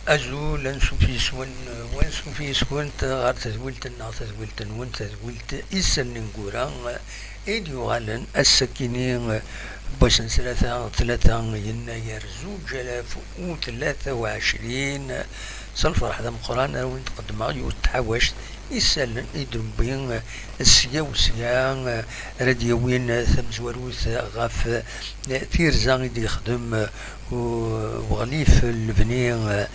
أزول أنسو في سون وانسو في سون غار تزولت تزولت وان تزولت إسن نقورا إيديو غالن السكينين باش ثلاثة يناير 2023 سنفرح ذا مقران وين تقدم يتحوش يسالن يدربين السيا راديوين ثم زواروث غاف تيرزان يدي يخدم وغليف البنين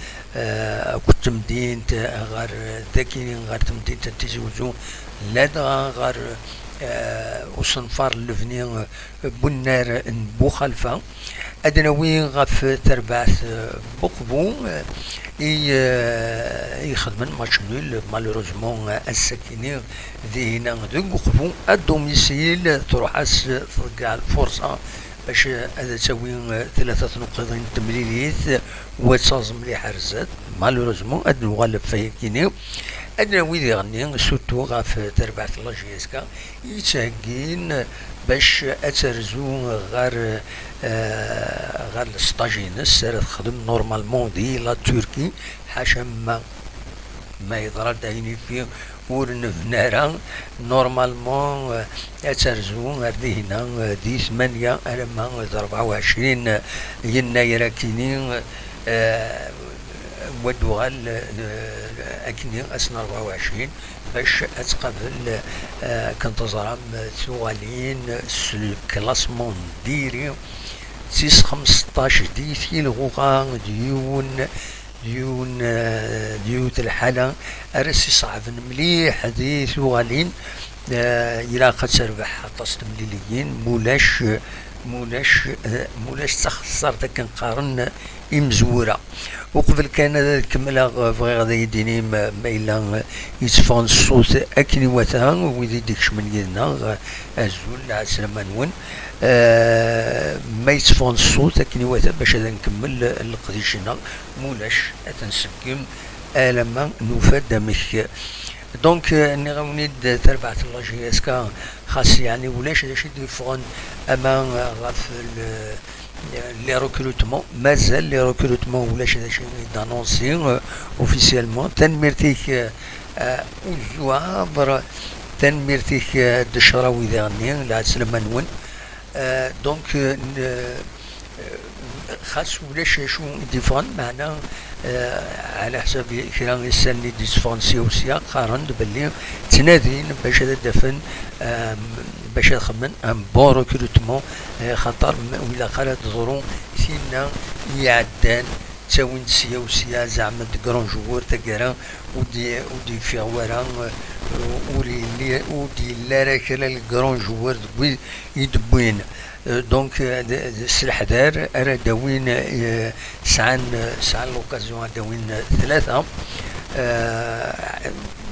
كنت مدينة غار ذاكين غار تمدينة تيزوزو لا غار وصنفار اللبني بنار بو خلفه ادنوي غف ترباث بقبو يخدم ماتش نول مالوروزمون السكينين ذي هنا ذو بقبو الدوميسيل تروح تلقى الفرصه باش هذا تسوي ثلاثة نقاط تمريريت وتصاز مليح رزات مالوروزمون ادنو غالب فيكيني أدنى ويدي غني سوتو غاف تربعة لاجيسكا يتهكين باش أترزو غار غار السطاجينس سار تخدم نورمالمون دي لا تركي حاشا ما يضرب دايني فيه ورن فنارا نورمالمون أترزو غردي هنا دي 8 ألما 24 يناير كينين ودوغال أكني أسنى 24 باش أتقبل كنتظرام ثوالين الكلاسمون ديري 15 دي في الغوغا ديوت الحالة أرسي صعب مليح دي ثوالين إلا قد تربح حتى مليليين مولاش تخسر كنقارن مزوره وقبل كان كملا بغي غادي يديني ما الا يتفون الصوت اكني وثا ويدي ديكش من يدنا ازول عسلامة نون ما يتفون الصوت اكني وثا باش هذا نكمل القديشنا مولاش اتنسكم الما نوفا دمك دونك اني غنيد تربعة اللاجيسكا خاص يعني ولاش هذا شي يفون اما غاف لي ريكروتمون مازال لي ريكروتمون ولاش هذا شي دانونسي اوفيسيالمون تنميرتيك وزوابر تنميرتيك دشراوي ذاني لا سلمان نون دونك خاص ولاش شو ديفون معنا على حسب كلام السنة ديسفونسي وسيا قارن باللي تنادين باش هذا دفن باش نخمن ان بون ريكروتمون خاطر ولا قالت ظروف فينا يعدان تاوين سيا وسيا زعما دكرون جوور تاكرا ودي في ورا ودي لا راكلا الكرون جوور يدبوين دونك السلاح دار أرى داوين سعان لوكازيون داوين ثلاثة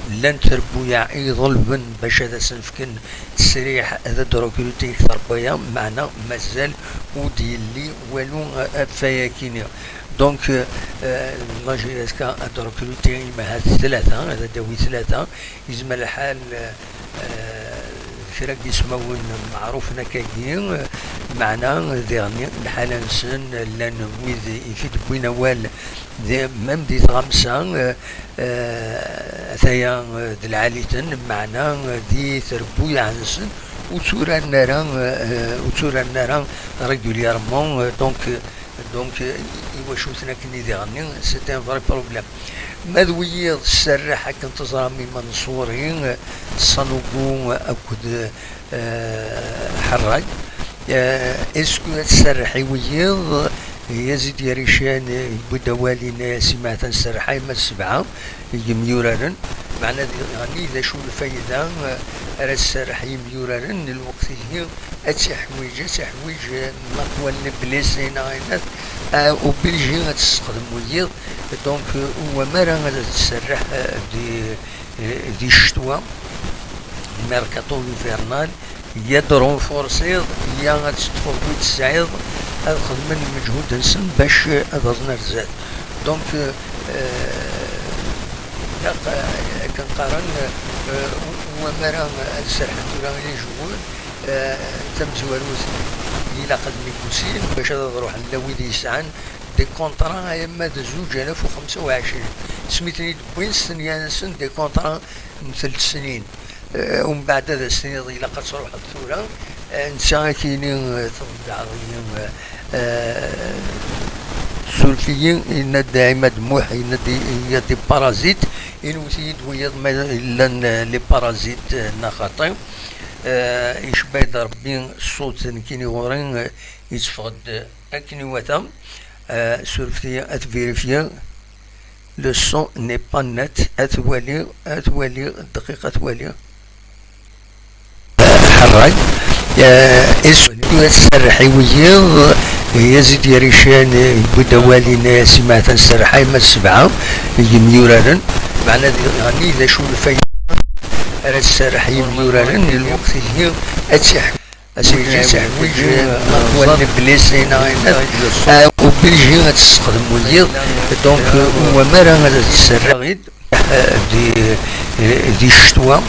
لن تربويا يظلبن باش هذا سنفكن السريح هذا دروكروتي يكثر بيا معنا مازال ودي اللي والو فياكيني دونك لاجيسكا دروكروتي ما هاد ثلاثة هذا داوي ثلاثة يزمل الحال فرق يسمون معروف نكاين معنا ذيغني الحالة نسن لان ويذ يفيد بوين وال ذي مم دي غمسة ثيا ذي العاليتن معنا دي تربوي عنسن وتورا النار ريغوليرمون دونك يواشوثنا كني ذيغني سيتي ان فري بروبليم ماذوي السراحة كنت زرامي منصورين صنوبو أكد حراج اسكو السراحي ويض يزيد يريشان بدوالينا سماعة السراحي ما السبعة يميورارن معنى يعني إذا شو الفايدة على السراحي يميورارن الوقت هي تحويج مقوى البليسين عينات وبلجي غتستخدم ويض دونك هو مرة غادي تسرح دي الشتوى الميركاتو انفيرنال يا درونفورسيض يا غتستفوض تسعيض هاد خدمة المجهود نسن باش هاد نرزاد دونك كنقارن هو مرة السرحة تورا لي جوور تم زواروز إلا قد ميكوسين باش هذا نروح لويدي يسعن دي كونطرا اما زوج الاف وخمسة وعشرين سميتني وين سن دي كونطرا من 3 سنين. ومن بعد هذا السنين إلا قد تروح الثورة نسا كاينين تضعضيين سلفيين إن دائما دموح إن دي بارازيت إن وسيد ويض إلا لي بارازيت نخاطي يشبه ربي الصوت كيني غورين يتفقد أكني وثم سلفية أتفيريفيا لو سون ني با نت أتوالي الدقيقة أتوالي حراج السرحي ويض يزيد يريشان بدوالين سمعت السرحي ما السبعة يميوران معنى يعني إذا شو الفايدة على السرحي يميوران الوقت هي أتسح أسيجي سحويج مطول بليسينا وبلجي غتستخدم ويض دونك هو مرة غتسرحي دي الشتوى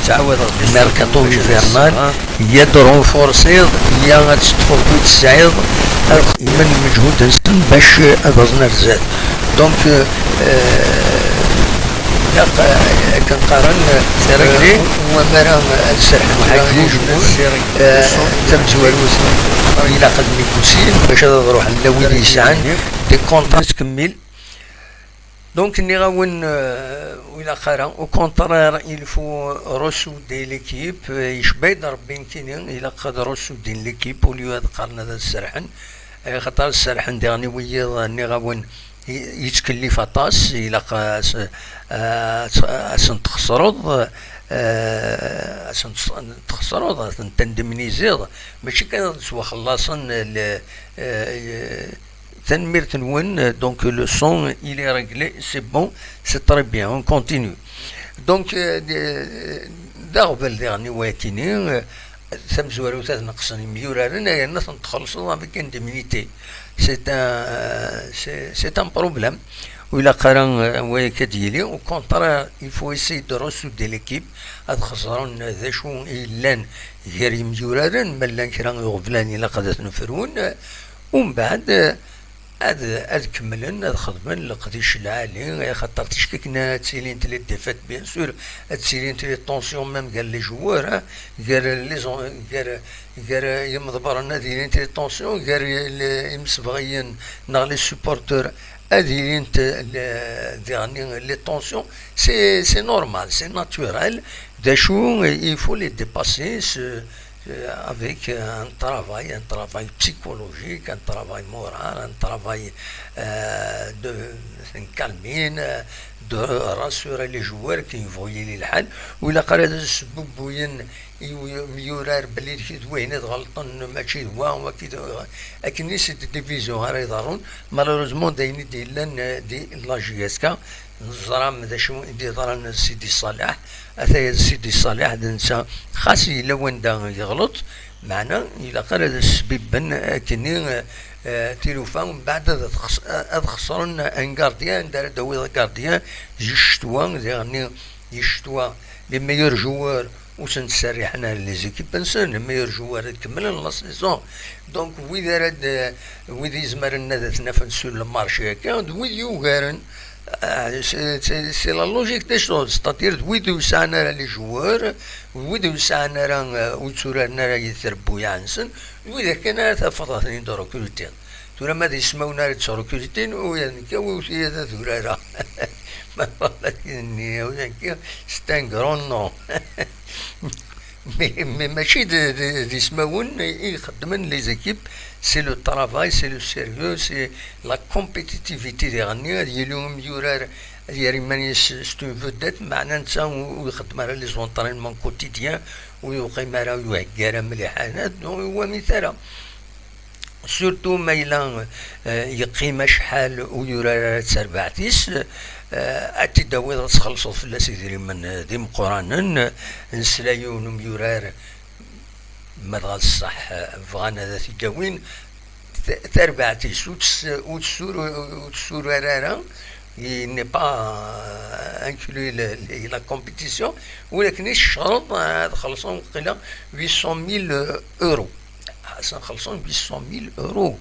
تعاود ميركاتو انفيرنال يدرون فورسيض يا غتستفوت السعيد من مجهود نسن باش ابازنا الزاد دونك كنقارن سيركلي ومرا السرح محاجوج تمزوالوز الى قد ميكوسين باش نروح لويد يسعان دي كونطرا تكمل دونك ني غاون ولا خيرا او كونترير il faut رسودي ليكيب يشبه ربي كاينين الا قد رسودي ليكيب وليو هذا قارن هذا السرحن خاطر السرحن ديغني ويض ني غاون يتكلف طاس الا قاس اسن تخسرض اسن تخسرض تندمنيزيض ماشي كان سوا خلاصا تنمير تنون دونك لو سون il est réglé c'est bon c'est très bien on continue دونك داغبل ديغني واتيني ثمزوارو ثلاث نقصني ميورارن الناس تخلصوا افيك اندمنيتي سي ان بروبليم وإلا قرا وياك ديالي او كونطرا il faut essayer de resouder l'équipe هاد خسرون ذا شو إلان غير ميورارن ملا كرا يغفلان إلا قدات نفرون ومن بعد هاد كملن هاد خدمن القديش العالي خاطر تشككنا تسيلين تلي ديفات بيان سور تسيلين تلي طونسيون ميم قال لي جوار قال يمضبر ناديين تلي طونسيون قال يمسبغيين نغ لي سوبورتور هادي ديغني لي طونسيون سي نورمال سي ناتورال دا شو il faut les dépasser avec un travail psychologique, un travail moral, un travail de calmer, de rassurer les joueurs qui voyaient les الحال ولا قرا السبب وين يورار بلي وين غلطن ماشي هو كذا لكن سي ديفيزيون راه يضرون مالوروزمون داين ديالنا دي لا جي اس كا نزرام دا شو دي ضرن سيدي صالح أثايا سيدي صالح ننسى خاصي إلا وين دا يغلط معنا إلا قال هذا السبب بن كني تيلوفا ومن بعد هذا خسرن ان كارديان دار دوي كارديان جشتوا يعني يشتوا لي ميور جوار وسنسري حنا لي زيكيب نسن ميور جوار كمل لا سيزون دونك ويد يزمر لنا تنافسوا المارشي هكا ويد يوغارن سي لا لوجيك دي شوز ستاتير ويدو سانا لي جوار ويدو سانا راه وتسورنا راه يتربو يعنسن وإذا كان تفضلين دورو كولتين تورا ما يسمونا تسورو كولتين ويعني كاو هذا ثورا ما بالك ويعني ستان غرون نو مي ماشي يسمون يخدمن لي زيكيب سي لو طرافاي سي لو سيريو سي لا كومبيتيتيفيتي ديالنا ديالهم يورار ديال مانيش ستو فودات معنا نتا ويخدم على لي زونطرينمون كوتيديان ويقيم على ويهكر مليحانات هو مثال سورتو ما إلا يقيم شحال ويورار تسربعتيس أتي داوي تخلصوا في الناس يدير من ديم قرانا نسلايون ميورار مدغال الصح فغانا ذا تداوين تربعتيس وتسور رارا il n'est pas inclus la compétition ولكن الشرط خلصون قيلا 800,000 €. خلصون 800,000 €.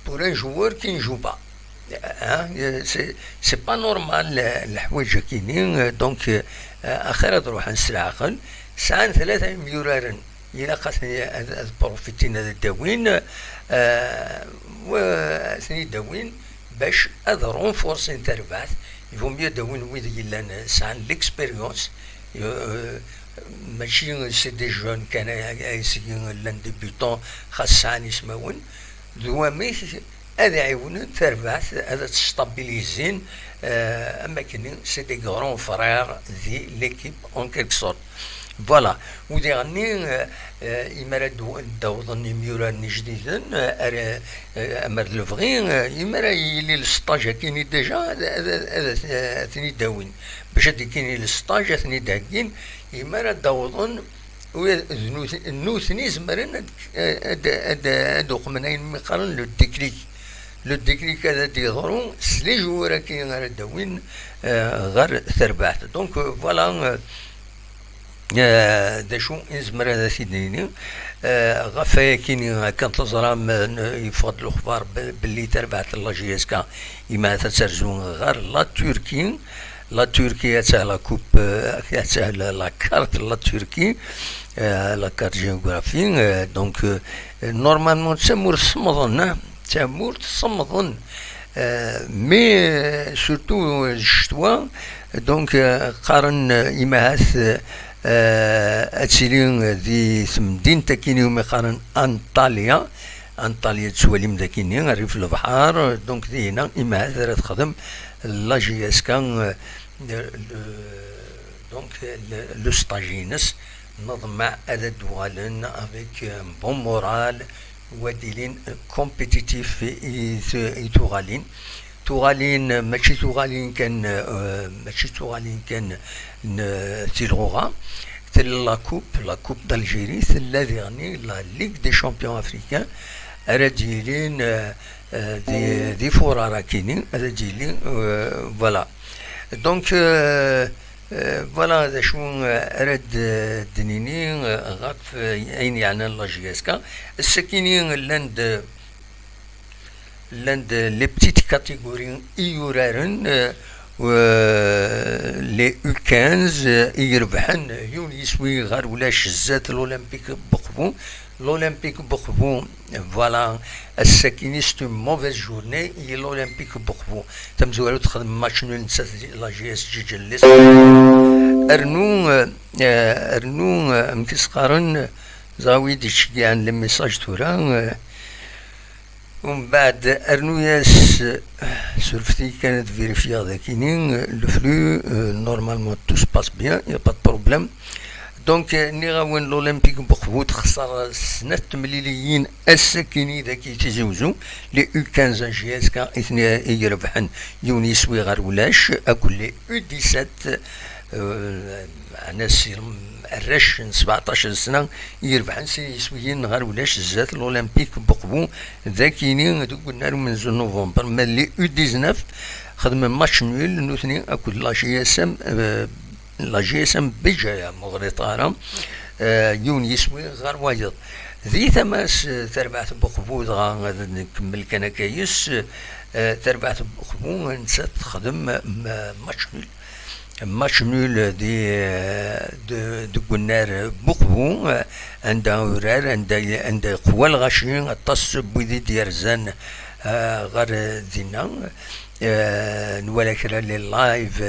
pour un joueur qui ne joue pas. سي با نورمال الحوايج كاينين. دونك اخيرا تروح نستعقل ساعة 3 مليون الى قاسني بروفيتين هذا الداوين وثني داوين باش هذا رونفورسي تربعث يفو ميو داوين ويد يلان ساعة ليكسبيريونس ماشي سي دي جون كان يسيين لان ديبيوتون خاص ساعة يسماون دوامي هذا يعاون تربعث هذا تستابيليزين اما كاينين سي دي غرون فرير دي ليكيب اون كيلك سورت. فوالا ودي غني يمرا داوضني ميوراني جديدا امر لوفغي يمرا يلي السطاج كايني ديجا هذا ثني داوين باش هادي كايني السطاج ثني داكين يمرا داوضن ثني زمرن هادو قمناين مقارن لو تكنيك لو تكنيك هذا ديظهرون سلي جوارا كاين غير داوين غير ثربعت. دونك فوالا دا شو نزمر هذا سيدني غفايا كاين كانت تزرام يفقد الاخبار باللي تربعت لا جي اس كا يما تسرزون غير لا تركي لا تركيا تاع لا كوب تاع لا كارت لا تركي لا كارت جيوغرافي. دونك نورمالمون تسمور صمدن تامور تصمدن مي سورتو الشتوى. دونك قارن يماث اتسيلين ذي ثمدين تاكيني ومقارن انطاليا تسوالي مداكيني غير في البحر. دونك ذي هنا يماث راه تخدم لا جي اس كان دونك لو ستاجينس نظم مع هذا دوالن افيك بون مورال وديلين كومبيتيتيف يتوغالين توغالين ماشي توغالين كان تيلغوغا تل لا كوب دالجيري الذي يعني لا ليغ دي شامبيون افريكان راديلين دي فورارا كاينين راديلين فوالا. دونك فوالا هذا شو راد دنيني غاف اين يعني لا جي اس كا السكينين لاند لي بتيت كاتيجوري يورارن و لي U15 يربحن يون يسوي غير ولاش الزات الاولمبيك بقبو فوالا الساكيني ستو موفيز جورني هي الاولمبيك بقبو تمزوالو تخدم ماتش نول نسات لا جي اس جي جلس ارنو مكس قارن زاوي ديشكي عن لي ميساج تورا ومن بعد ارنوياس سورفتي كانت فيريفيا ذاكينين لو فلو نورمالمون تو سباس بيان يا با بروبليم. دونك ني غاون الاولمبيك بقبو تخسر سنة مليليين الساكيني ذاك يتزوجو لي U15 جي اس كا اثنين يربحن يونيس ويغار ولاش اكل لي U17 ناس الرش 17 سنة يربحن يسويين غير ولاش الزات الاولمبيك بقبو ذاكيني قلنا من نوفمبر ملي U19 خدم ماتش نول نوثني اكل لا جي اس ام بجايا مغرطارة يون يسوي غير واجد ذي ثماس تربعت بقبو غادي نكمل كان كايس تربعت بقبو نسات تخدم ماتش نول دي قنار بقبو عندها ورار عندها قوى الغاشين التصب بوذي ديرزان غير دينا نوالا كرا لي لايف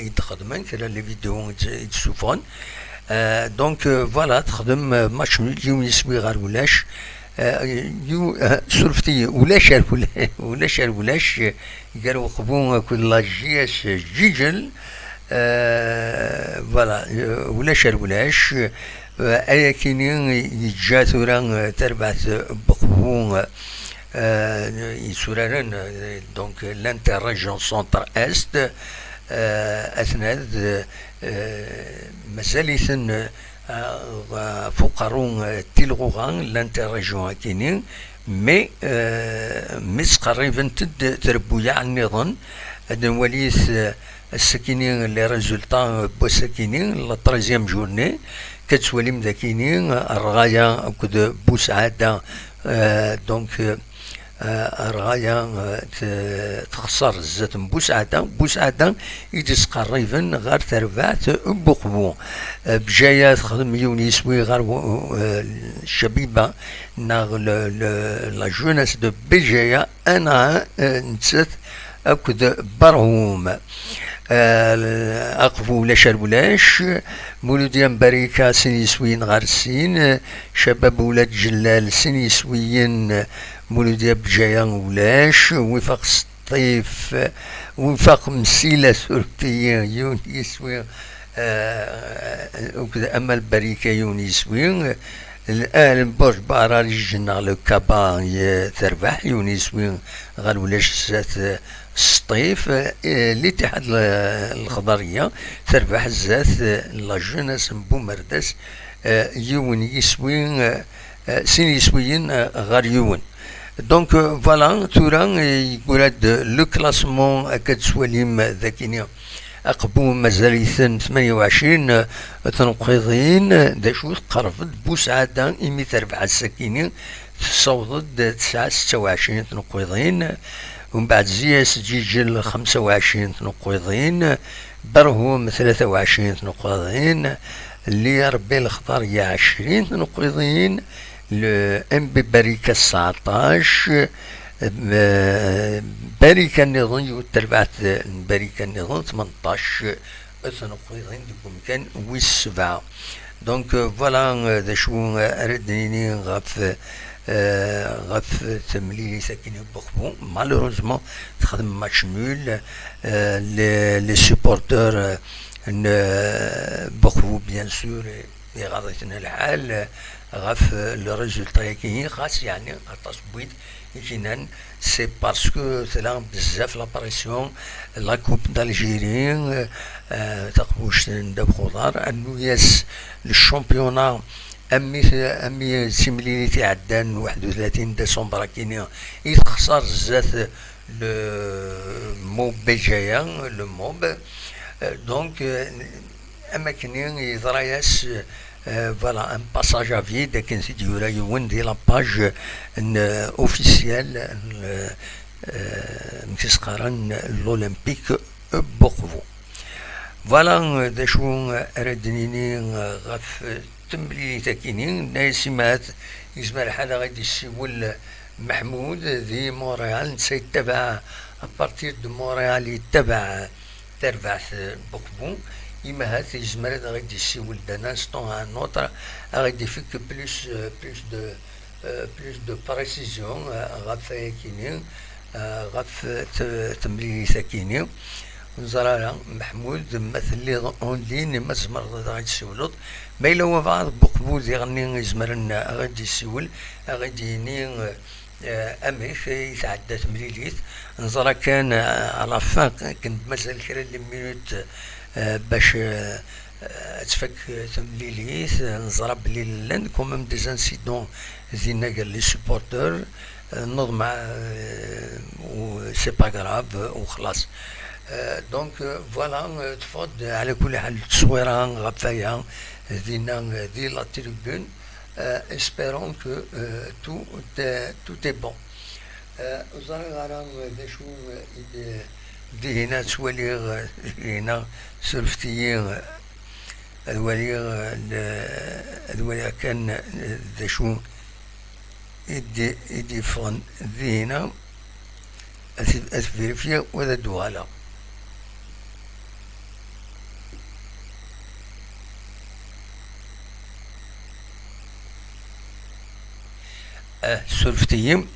يتخدمن كرا لي فيديو يتشوفون. دونك فوالا تخدم ماتش نول يوم يسوي غير ولاش سولفتي ولاش قالوا قبون كل لا جي اس جيجل فوالا ولاش ايا كاينين يتجا ثورا تربعت بقبون يسورارن. دونك لانتر ريجيون سونتر است اثناء مازاليثن فقرون تيلغوغان لانتر ريجيون كاينين مي تقريبا تربويا عن النظام نوليث السكينين لي ريزولطا بوسكينين لا تريزيام جورني كتسوالي مذاكينين الرغاية كد بوسعادة. دونك رغايا تخسر الزات بوسعادة يجس قريبا غير تربعت بقبو بجاية تخدم يونيسوي غير الشبيبة ناغ لا جوناس دو بجاية أنا نسيت أكد برهوم أقفو ولا شربولاش مولوديان بريكا سنيسويين غارسين شباب ولاد جلال سنيسويين مولوديا بجايا ولاش وفاق الصيف وفاق مسيلة سورتيين يونيسوين وكذا أما البريكا يونيسوين الآن برج بارالي الجنة لو كابا تربح يونيسوين غير ولاش زات الصيف الاتحاد الخضرية تربح الزات لا جوناس بومرداس يون يسوين سين يسوين غير يون دونك فوالا تورا يقول هاد لو كلاسمون اكاد سواليم ذاكيني اقبو مازاليثن 28 تنقيضين دا شو تقرفد بوسعادة إمي تربع السكينين تصوضد 26 تنقيضين ومن بعد زياس جيجل 25 تنقيضين برهوم 23 تنقيضين اللي ربي الخضر يا 20 تنقيضين ام بي باريكا 19 باريكا النظام يتربعت باريكا النظام 18 تنقيضين ديكم كان والسبعة دونك فوالا دا شو ردنيني غف تمليلي ساكنين بخبو مالوروزمون تخدم ماتش نول لي سوبورتور بخبو بيان سور غاضتنا الحال غف لو ريزولتا يكين خاص يعني خاطر بويد يكينان سي باسكو تلا بزاف لا بريسيون لا كوب دالجيري تقبوش ندب خضار انو ياس للشامبيونا امي سيميليتي عدان 31 ديسمبر كينيا يتخسر زات لو موب بجايا لو موب دونك اما كاين يضراياس فوالا ان باساج افي داك نسيت يورا يون دي لاباج اوفيسيال مكيس قارن لولمبيك بوقفو فوالا دا شو ردنيني غف تملي تاكينين نايسيمات يزمر حدا غادي يسيول محمود ذي مونريال سيتبع ابارتير دو مونريال يتبع تربعث بوقبو إما هات يزمر غادي يسيول دان انستون ان اوتر غادي يفك بلوس دو بريسيزيون غاف كينين غاف تملي تاكينين نزرع محمود مثل لي اونلاين ما زمر غادي يسولط ما إلا هو بعض بقبول يغني يزمرنا غادي يسول غادي يني امريك يتعدى تمليليت نزرع كان على فان كنت مازال كرا لي مينوت باش تفك تمليليت نزرع بلي لان كومام دي زانسيدون زينا قال لي سوبورتور نوض مع و سي با غراف وخلاص دونك فوالا تفض على كل حال التصويره غفايا دينا دي لا تريبون espérons que tout est bon وزارة غرام دا شو دي هنا تولي هنا سلفتيين الولي كان دا شو يدي فون دي هنا أتفيرفيا وذا دوالا سلفتيين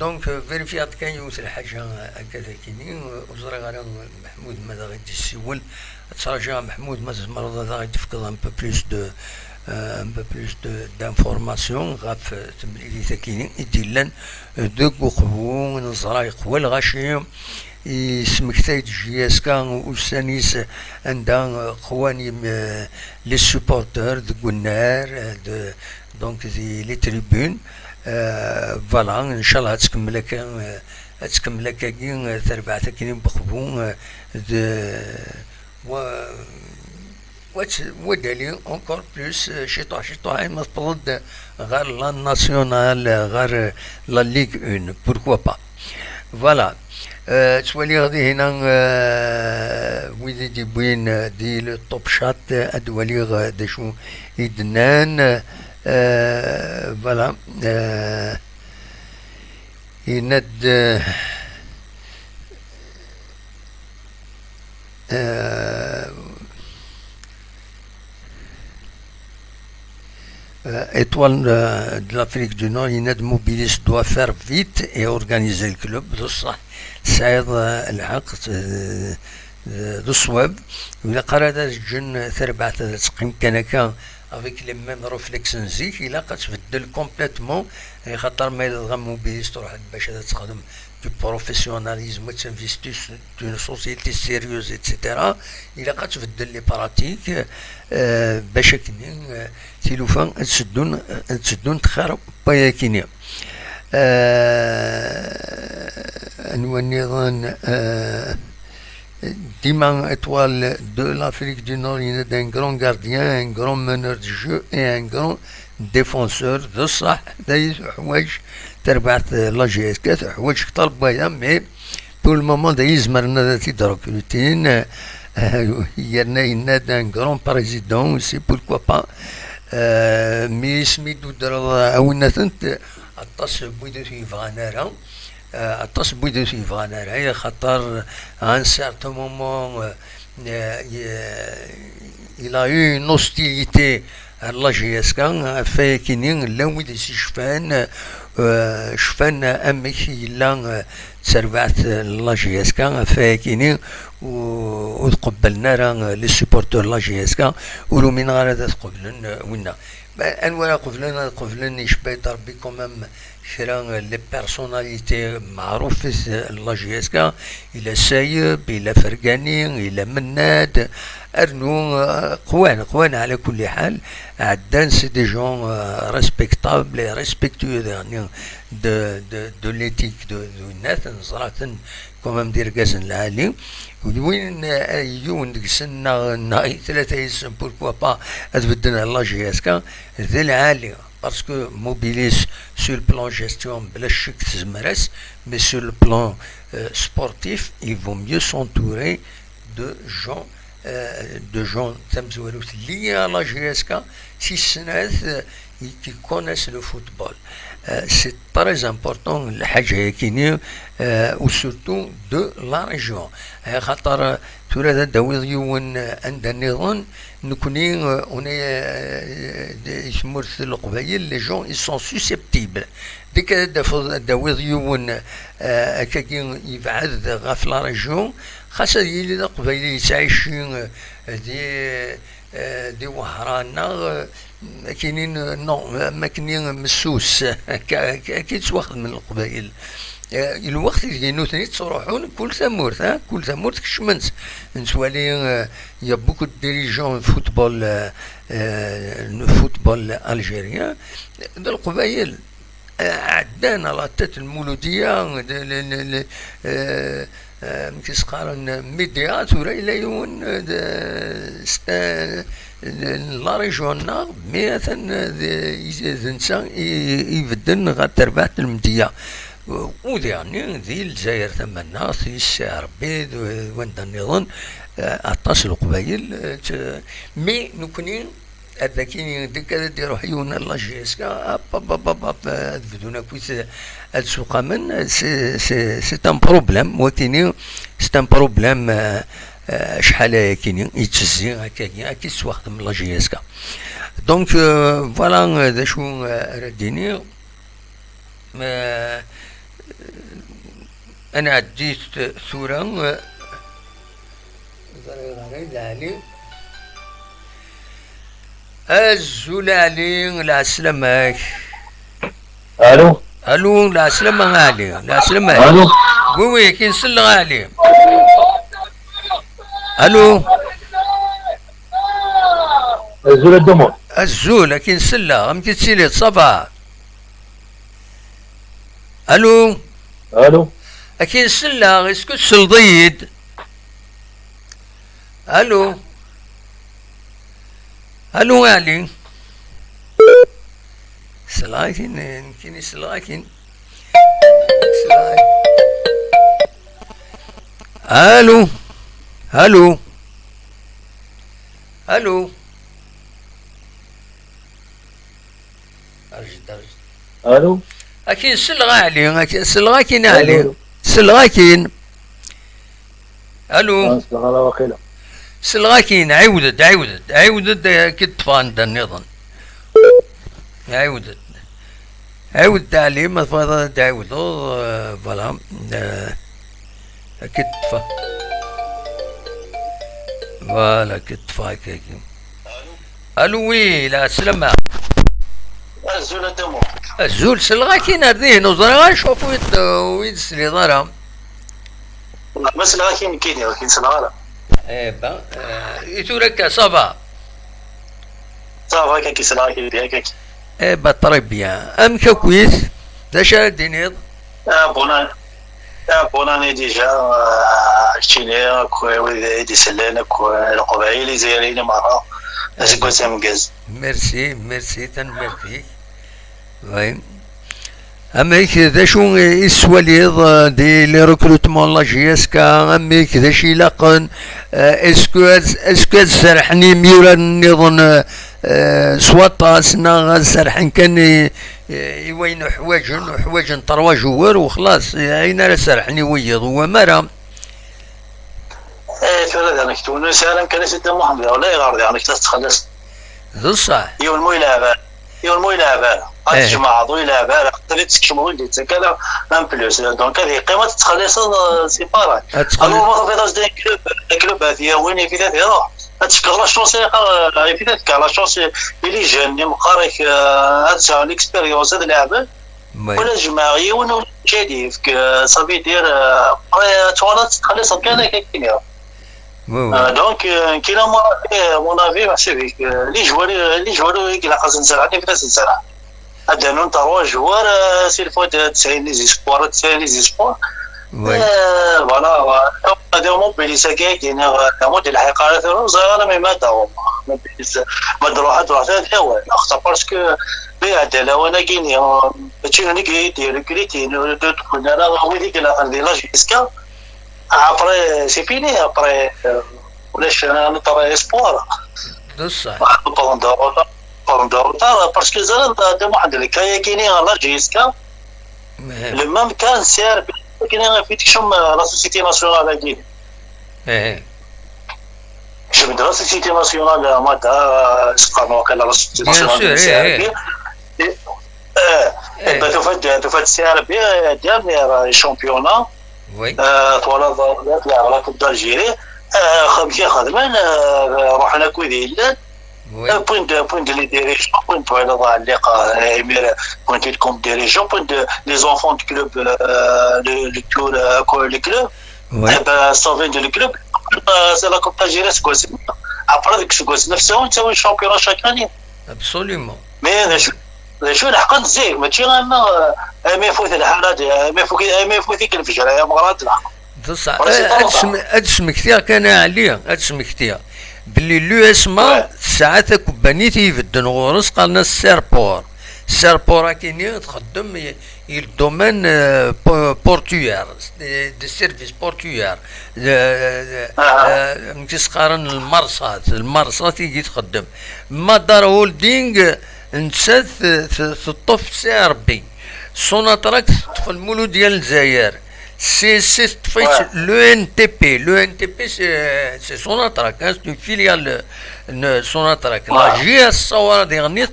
دونك فيريفيات كان يوصل حاجة هكذا كينين وزرا غير محمود ماذا غادي يسول تراجع محمود مازال مرضى غادي يفقد ان بو بلوس دانفورماسيون غاف تمليلي تاكينين يديلان دوك وقبو نزرا يقوى الغاشي يسمكتايد جياسكا وسانيس عندها قواني لي سوبورتور دو النار دونك دي لي تريبون فوالا ان شاء الله هتكمل كاين تربعة كاينين بخبون ودالي اونكور بلوس شي طوح مفروض غير لا ناسيونال غير لا ليغ اون بوركوا با فوالا. تولي غادي هنا ويدي دي بوين دي لو توب شات ادوالي دا شو يدنان فوالا يند étoile de l'Afrique du Nord, Ined Mobilis doit faire vite et organiser le club. بصح سعيد الحق ذو الصواب ولا قرأت الجن ثربعة تقيم كان avec les mêmes réflexes نزيك إلا قتبدل كومبليتمون خاطر ما يلغى موبيليس تروح باش تخدم du professionnalisme وتنفيستي دون سوسيتي سيريوز اتسيتيرا إلا قتبدل لي براتيك باش كني تيلوفان تسدون تخرب باياكينيا أنو النظام Dima étoile de l'Afrique du Nord, il est un grand gardien, un grand meneur de jeu et un grand défenseur de ça. D'ailleurs, تربعت لا جي اس كات حوايج كتر بايا مي pour le moment دايز مرنا تيدرك روتين يرنا يناد ان غران بريزيدون سي pourquoi pas مي سميتو درا عاوناتنت الطاس بويدو يفغانارا الطاس بويدو يفغانارا خاطر ان سارتو مومون il a eu une hostilité la GSK فاكينين لا ويد شفان امك الا تسربعت لا GSK فاكينين وتقبلنا راه لي سيبورتور لا GSK ولو من غير هذا تقبلن ونا انواع قبلن يشبه ربي كومام شرا لي بيرسوناليتي معروف لا GSK الى سايب الى فرقاني الى مناد ارنو قوان على كل حال عدان سي دي جون ريسبكتابل ريسبكتو دو ليتيك دو الناس نصراحه كومام دير كازن العالي وين يون ديك السنه 3 يسن بوركوا با تبدلنا لا GSK ذي العالي باسكو موبيليس سور بلان جيستيون بلا شك تزمرس مي سور لو بلان سبورتيف il vaut mieux s'entourer de gens liés à la GSK qui connaissent le football. C'est très important الحاجة كيني و surtout de la région خاطر تورا داوي ضيون عند النظام نكوني هنا يسمرث القبايل لي جون ils sont susceptibles ديك داوي ضيون كاين يبعد غاف لا ريجيون خاصة يلي قبايل يتعايشين دي وهرانا كاينين ما كاينين مسوس كي تواخد من القبائل الوقت اللي نوثني تروحون كل ثمورت كشمنت نتوالي يا بوكو ديريجون فوتبول الجيريان د القبائل عدانا لا تيت المولوديه كيس قارن ميديات ولا يون لا ريجيون مي ذنسا يبدن غا تربعت المديه وديعني ذي الجزائر ثمنا في الشعر بيض وين النظام اتصل قبايل مي نكونين هذاكي ديك ديروا حيونا لا GSK بدون كويس السوق من سي ان بروبليم ولكن سي ان بروبليم شحال كاينين يتسزي هكاكي تسواخد من لا GSK دونك فوالا دا شو رديني انا عديت ثوره الزلالي لا سلامك الو لا سلامة غالي لا سلامة الو وي كنسل غالي الو الزول الدمر الزول كنسل غم كتسيلي صباح الو كنسل اسكو تسل ضيد الو الو علي سلاكين يمكن سلاكين الو الو الو الو اكيد سلغة علي اكيد سلغة كاين علي الو سلغة كاين الو سلغة وقيلة سلغة كاين عاودت كي طفان دا النظام عاود علي ما فضل تعاود فوالا كي طفى فوالا كي طفى كاكي الو وي لا سلامة الزول دمو الزول سلغة كاين هرديه نوزرا غنشوف وين سلي ضرا مثلا كاين سلغة ايه با يتورك صافا صافا كي سلغة كاين هكاك ايه با طري بيان ام كويس داشا دينيض بونان بوناني ديجا كتيني كوي دي سلانة كوي القبائل زيرين مرة اسكو سامكاز ميرسي تنمرتي وي اميك ذا شو السواليض دي لي ريكروتمون لا جي اس كا اميك ذا شي لاقن اسكو سرحني ميولا نظن سواطا سنا سرحن كان يوين حواجن طروا جوار وخلاص اين راه سرحني ويض هو مرا ثلاثة انا كنت نسالم كان سيدنا محمد ولا يغرد يعني كنت تخلص صح يوم المو يلعب الجماعة ضو يلعب قدرت تكشمو اللي تكلا ان بلوس دونك هذه قيمة تخلص سي باراي الو ما فيداش دي كلوب هذه وين في ذات يروح هاتشك لا شونس في ذاتك لا شونس اللي جاني مقارك هاتشا ليكسبيريونس هذا اللاعب ولا جماعي ولا جديد صافي يدير توالات تخلص كان كاين دونك كاين مون افي ماشي لي جوار كي خاص نسرعني في نسرع هذا نون تروا جوار سي الفوت 90 لي زيسبوار فوالا هذا موبيليسا كاين مود الحقيقه صغيره مي ما داو ما دروحات هو اخطا باسكو بعداله وانا كاين هادشي اللي كيدير كريتين تكون انا هو ديك لا جيسكا ابري سي فيني ابري ولاش نطرا اسبوار بصح بوندور باسكو زاد دابا واحد الحكايه كاينين لا جيسكا لما كان سير كاين في تكشم لا سوسيتي ناسيونال كاين شوف لا سوسيتي ناسيونال مادا سقانو كان لا سوسيتي ناسيونال تفات سير بي ديال شامبيونا وي طوال لا كوب دالجيري خمسة خدمان رحنا كويديلان بوينت لي ديريجون بوينت على ضاع اللقاء امير بوينت لكم ديريجون بوينت لي زونفون دو كلوب لو تور كل كلوب صافين دو كلوب سي لا كوب دالجيري سكوس ابرا ديك سكوس نفسه نسوي شامبيون شاك اني ابسوليومون مي شو الحق زين ماشي ما يفوت الحالات ما يفوت ديك الفجر يا مغرات الحق بصح ادسم كثير كان عليا ادسم كثير باللي لو اسما ساعات كوبانيتي يفدن غورس قالنا السيربور كاين تخدم الدومين بورتوير دي سيرفيس بورتوير تسقارن المرصات يجي تخدم ما دار هولدينغ نسات تطف سي ربي سوناتراك في المولود ديال الجزائر c'est fait le NTP. Le NTP, c'est Sonatrach, hein, c'est une filiale de Sonatrach. La GS Sawara dernier,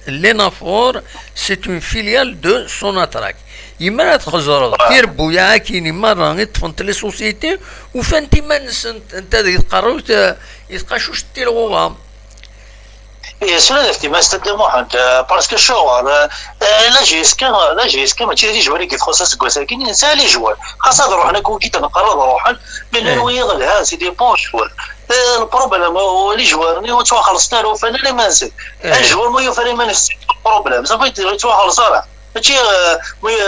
l'ENAFOR, c'est une filiale de Sonatrach. يما تخزر كثير بويا كاين مرة يطفنت لي سوسيتي وفانتي ما انت يتقرروا يتقاشوش تيلغوغا سلا ما استخدموها باسكو شغل لا جيسكا ماشي دي جواري كيتخصص كوساكين نسى لي جوار خاصة روحنا كون كي تنقرر روحنا بانه يغلها سي دي بون شوال البروبليم هو لي جوار نتوا خلصنا له فانا لا ما نسيت الجوار ما يفرق ما نفس البروبليم صافي توا خلص راه ماشي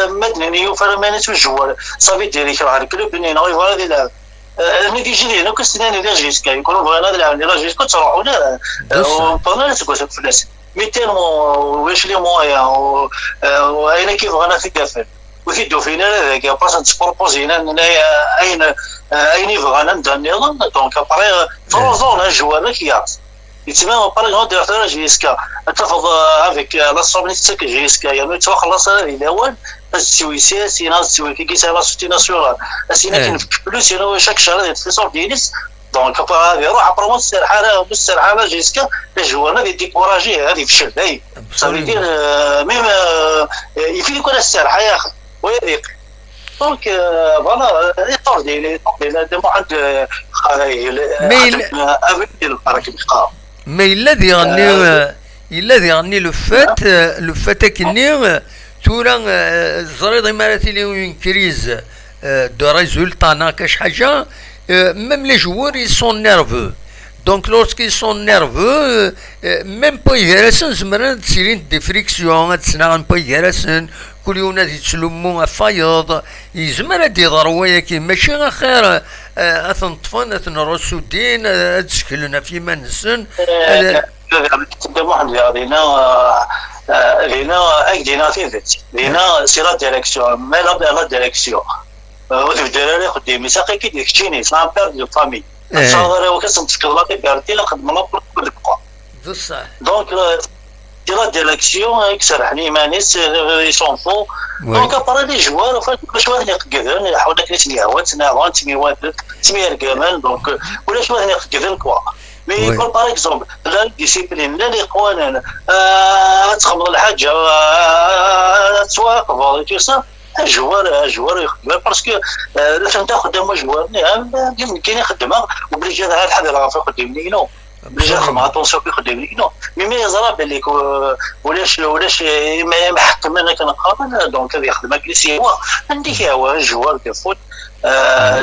مدني يفرق ما نفس الجوار صافي ديري راه الكلوب بنين غير هذه ملي تجي لهنا كنستنى لا جيسكا يكونوا بغينا نلعب لا جيسكا تروحوا لا وبغينا تقول فلاس ميتيرمون واش لي مويا واين كيف غانا في كافل وكيدو فينا هذاك باش تبروبوزي لنا اين يبغانا نديرو دونك ابري فروزون الجوال كياس يتسمى باغ اكزومبل دير جيسكا تاخذ افيك لا سوبنيتك جيسكا يعني تخلص الاول السويسيه سينا تسوي كي سالا سوتي ناسيونال سينا كنفك فلوس انا شاك شهر يتصل دينيس دونك هذه روح ابرو بالسرحه جيسكا الجوال هذه ديكوراجي هذه فشل هاي صافي دير ميم يفيد يكون السرحه يا اخي ويضيق دونك فوالا يطور ديالي واحد مي الذي يغني لو فات كني تورا زريض مالتي لي كريز دو ريزولتا كاش حاجه ميم لي جوار يسون نيرفو دونك لورسكي سون نيرفو ميم با يهرسن زمران تسيرين دي فريكسيون تسنان با يهرسن كل يوم نادي تسلمو فايض يزمر دي ضرويه كي ماشي خير اثنطفن اثنرسو الدين تشكلنا في منسن تبدا واحد لينا اكدينا في لينا سيرا ديريكسيون مالا بلا ديريكسيون ودير لي خدي مساقي كي ديكتيني سان بير دو فامي صغير وكسم تكلاتي بارتي خدمنا كل بصح دونك la direction يكسرحني مانيس يسون فو دونك ابري لي جوار باش واحد يقدر حاول نسميها واتنا تسميوات تسميه الكمال دونك ولا شي واحد يقدر كوا مي يكون باغ اكزومبل لا ديسيبلين لا لي قوانين تخمر الحاجه تسواق فوليتي صح الجوار يخدم باسكو لا تاخذ دم جوار كاين يخدمها وبلي هذا الحذر راه يخدم لي نو بلي خدم اتونسيون يخدم لي نو مي يزرى بالك ولاش ما يحكم انا كنقابل دونك هذا يخدم كليسي هو عندي هو الجوار ديال فوت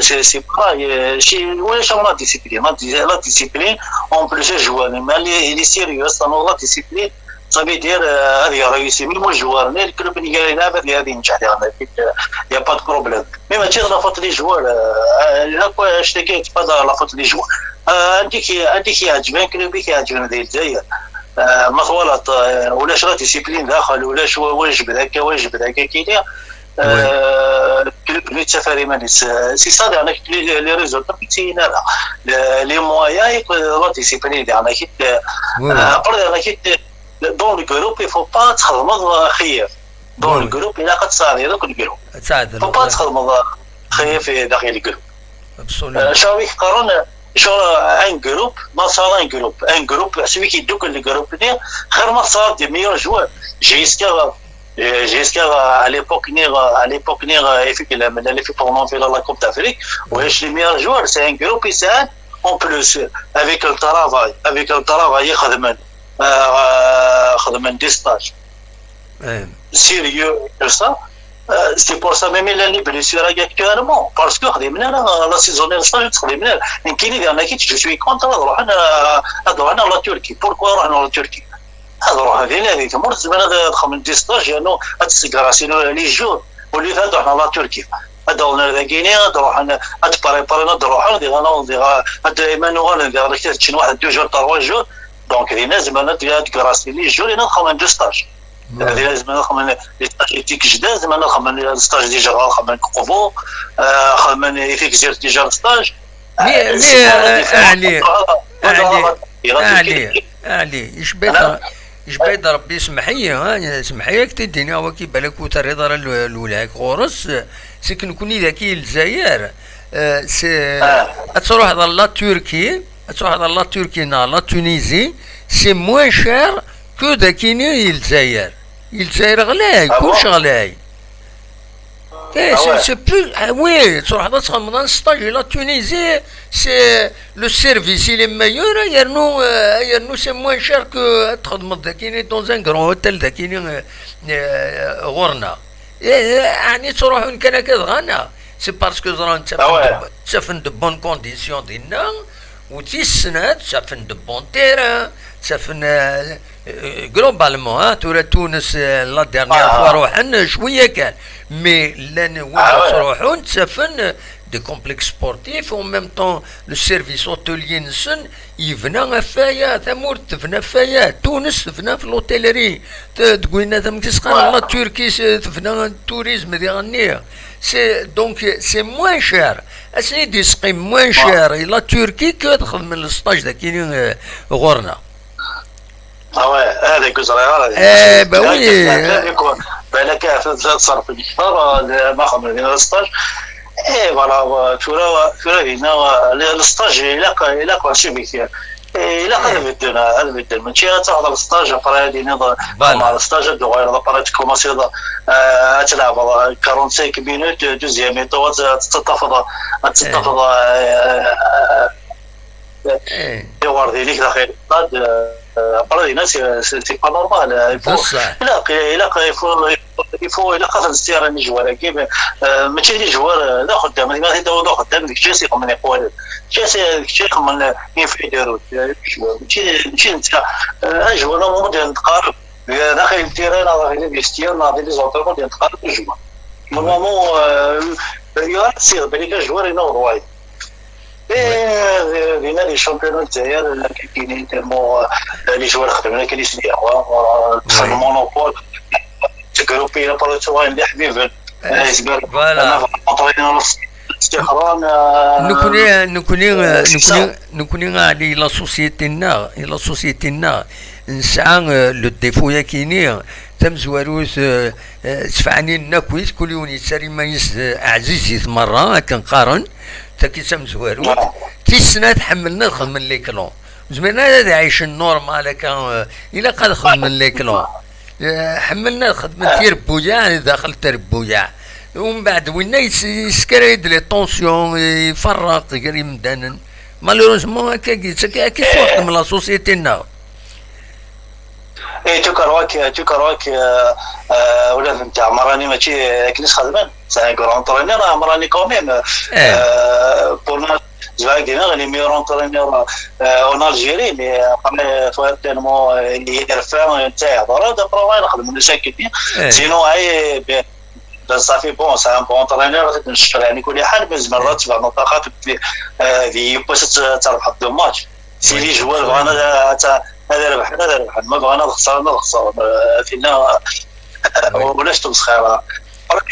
سي با شي ولا شامل لا ديسيبلين اون بليس جوار ما لي سيريوس لا ديسيبلين صافي دير هذه رئيسي ميم الجوار ملي الكلوب اللي قال لنا هذه نجح لها يا با دو بروبليم مي ماشي لا فوت لي جوار لا اشتكيت با لا فوت لي جوار عندك يعجبني كلوبي كيعجبني ديال الجزائر مطولات ولا شرا ديسيبلين داخل ولا واجب هكا كاين كلوب السفاري مانيس سي سا انا لي ريزولتا بيتينا لي مويا لا ديسيبلين انا كيت انا كيت دون الجروب يفو با تخدم خير دون الجروب الا قد صار هذاك الجروب تساعد با تخدم خير في داخل الجروب شاوي قارن شو ان جروب ما صار ان جروب سوي كي دوك الجروب دي خير ما صار دي ميور جوار جيسكا à l'époque في اللي في pendant في la Coupe d'Afrique واش les meilleurs joueurs c'est un groupe يساعد en plus avec le travail خدمن دي ستاج سيريو ça c'est pour ça même les blessures actuellement parce que خدمنا la saison ستاج خدمنا يمكن انا كي جو سوي كونتر روحنا لا تركي pourquoi روحنا لا تركي هذا هذه تمر زمان خمن دي ستاج انه اتسكراسينو لي جور ولي هذا حنا لا تركي هذا ذاكيني روحنا اتبريبارينا روحنا ديغا دائما وغادي شي واحد 2 جور 3 جور دونك لازم انا تكراسي لي جور انا خمن دو ستاج لازم انا خمن لي ستاج تيك جدا لازم انا خمن ستاج ديجا خمن كوفو خمن فيك زير ديجا ستاج علي ايش بيد ربي يسمحي لك تديني هو كي بالك وتريض الولاك غورس سي كنكوني ذاكي الجزائر تروح هذا لا تركي لا تونيزي سي موان شير كو داكيني الجزائر غلاي كلش غلاي c'est plus oui تروح هذا تخمم ستاج لا تونيزي سي لو سيرفيس il est meilleur يرنو سي موان شير كو تخدم داكيني دون ان غران هوتيل داكيني غورنا يعني تروح وين كان كتغنى سي باسكو زران تسافن دو بون كونديسيون ديالنا وتيسنات تسافن دو بون تيران تسافن جلوبالمون تورا تونس لا ديرنيير فوا روحن شويه كان مي لان وين تروحون تسافن des complexes sportifs, en même temps le service hôtelier نسن يبنى فيا ثمور تبنى فيا تونس تبنى في لوتيلري تقول لنا ثم كيسقى لا تركي تبنى التوريزم ديالنا سي دونك سي موان شير اسني ديسقي موان شير الى تركي كتدخل من السطاج ذا كاينين غورنا هذيك صغيره وي بالك تصرف الكفار ماخذ من السطاج فوالا فورا هنا السطاج الى شي بكثير الى هذا بدنا ماشي تاخذ السطاج ابرا دينا مع السطاج دوغير ابرا تكوماسي تلعب 45 مينوت دوزيام ميتو تتفضل يوار ديالك داخل ابرا هنا سي با نورمال il a قفل السيارة نجوار كيف ماشي اللي جوار لا خدام ما هذا خدام ديك الشيء سيقوم من يقول شيء من يفيدرو ماشي انت جوار مو نتقارب داخل التيران داخل الاستيان داخل لي زونطور مو نتقارب جوار نورمالمون يا سير بالك جوار ينور وايد لينا لي شامبيون الجزائر كاينين تيرمون لي جوار خدمنا كاين اللي سيديروا دخل المونوبول جروبي لا بارتوا اللي حبيب فوالا نكوني على لا سوسيتينا نسعى لو ديفو يا كيني تم زواروس تفعني لنا كويس كل يوم يساري ما عزيزي مره كنقارن تاكي تم زوارو تيسنا تحملنا خدم من لي كلون زعما هذا عايش النورمال كان الا قال خدم من لي كلون حملنا خدمة تربويا داخل تربويا ومن بعد وين يسكريد لي طونسيون يفرق يقري مدانا مالوروزمون هكا واحد من لا سوسيتينا تكرواك ولاد نتاع مراني ماشي كنيس خدمان سا كرون ترينير مراني كوميم بور زواج دينا لي ميور انترينور اون الجيري مي قبل فوات تيرمون يرفع تاع ضرب دابا نخدموا لي ساكتين سينو هاي صافي بون سا بون انترينور نشكر يعني كل حال بز مرات في المنطقات في بوست تربح دو ماتش سي لي جوار بغانا هذا ربح ما بغانا نخسر فينا ولاش تمسخيره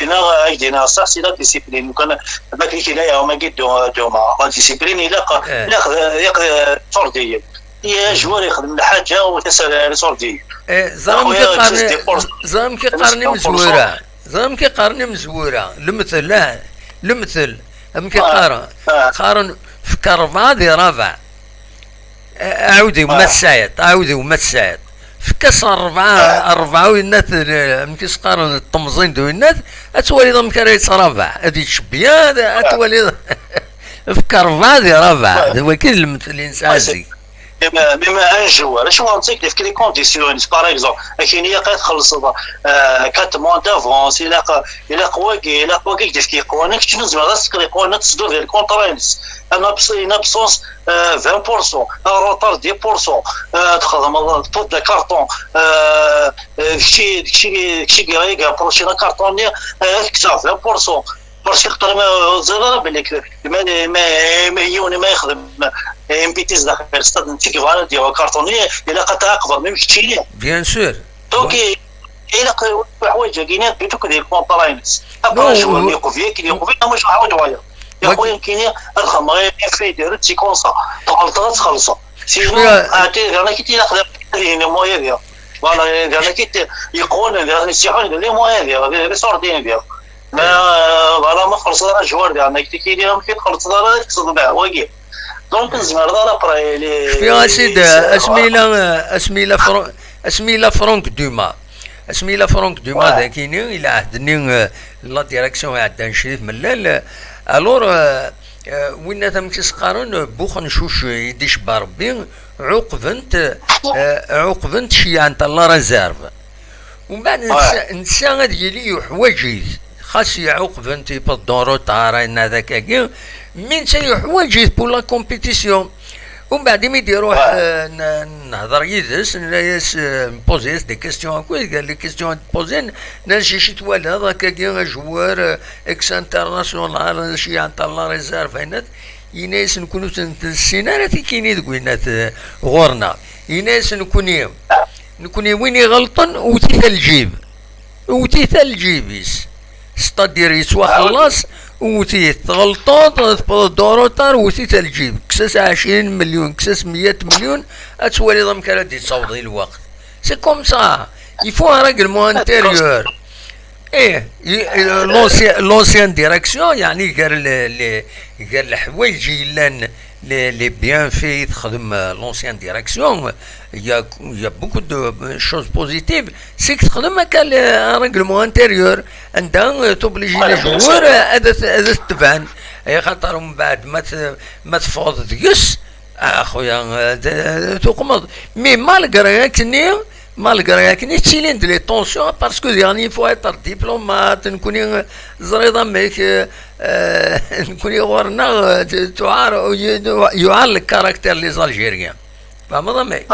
هنا يدينا صح سي لا ديسيبلين وكان ما كاين هنايا هما كيدو دوما لا ديسيبلين ياخذ فرديه هي جوار يخدم الحاجه وتسال فرديه زعما كيقارني مزوره المثل ام قارن في كرفا دي رافع عاودي وما السايط في كاس أربعة والناس مكيس قارن الطمزين دو الناس أتولي ضم كريت رافع هذه تشبيه أتولي في كرفادي رافع هو كل المثلين سازي بما ان جوار شنو غنعطيك في لي كونديسيون باغ اكزومبل كاين هي كتخلص 4 مون دافونس الى قواكي كيف كيقوانك شنو زعما راسك قوانك تصدر ديال الكونترانس انا بسونس 20% روتار 10% تخدم طود دا كارطون كشي كيرايك بروشينا كارطونيا كتا 20% باش يقدر ما زرا بالك ما يوني ما يخدم ام بي تيز داخل الستاد نتيك فوالا ديال كارطونيه الا قطع اكبر من كتشيليا بيان سور دونك الا حوايج كاينين بيتوك ديال كونتراينس ابا شو يقفيه مش حوايج واير يا خويا كاين الخم غير في دير تي كونسا تغلطات خلصه سينو عطي انا كنت ناخذ لي مويه ديال فوالا انا كنت يقول انا سيحون لي مويه ديال لي سوردين ديال ما فوالا ما خلص الجوار ديالنا كيديرهم كيخلص دار يقصد بها واقي دونك نزمر دار ابري لي في اسيد اسميلا فرانك دوما ذاكيني الى عهدني لا ديريكسيون عندها شريف ملال الور وين تم كيسقارن بوخن شوش يديش بربي عقبنت شي عند الله ريزيرف ومن بعد نسى غادي لي حوايج خاص يعقبنت بالدورو تاع رانا ذاك من سيحوايج بور لا كومبيتيسيون ومن بعد ما يروح نهضر يدس نلاياس نبوزيس دي كيستيون كويس قال لي كيستيون بوزين نجي شي توالد هذاك كي جوار اكس انترناسيونال شي عن طلا ريزيرف هنا يناس نكونوا السيناريو كاينين دوينات غورنا يناس نكوني وين يغلطن وتيتا الجيب وتيتا الجيبيس ستادير يسوا خلاص وتيت غلطات دوروتار وتيتا الجيب كساس 20 مليون كساس 100 مليون اتوالي ضم كرادي تصوضي الوقت سي كوم سا يفو ان ريغلمون انتيريور ايه لونسيان ديريكسيون يعني قال الحوايج les bienfaits de l'ancienne direction, il y a beaucoup de choses positives. C'est que un règlement intérieur, t'obliges les joueurs à se faire. Et خاطر من بعد ما تفوض ديس اخويا تقمض مي malgré كني تسيلين لي طونسيون باسكو يعني فو اتر ديبلومات نكوني زريضه ميك نكوني غورنا يعار الكاركتير لي زالجيريان فهمت ضمي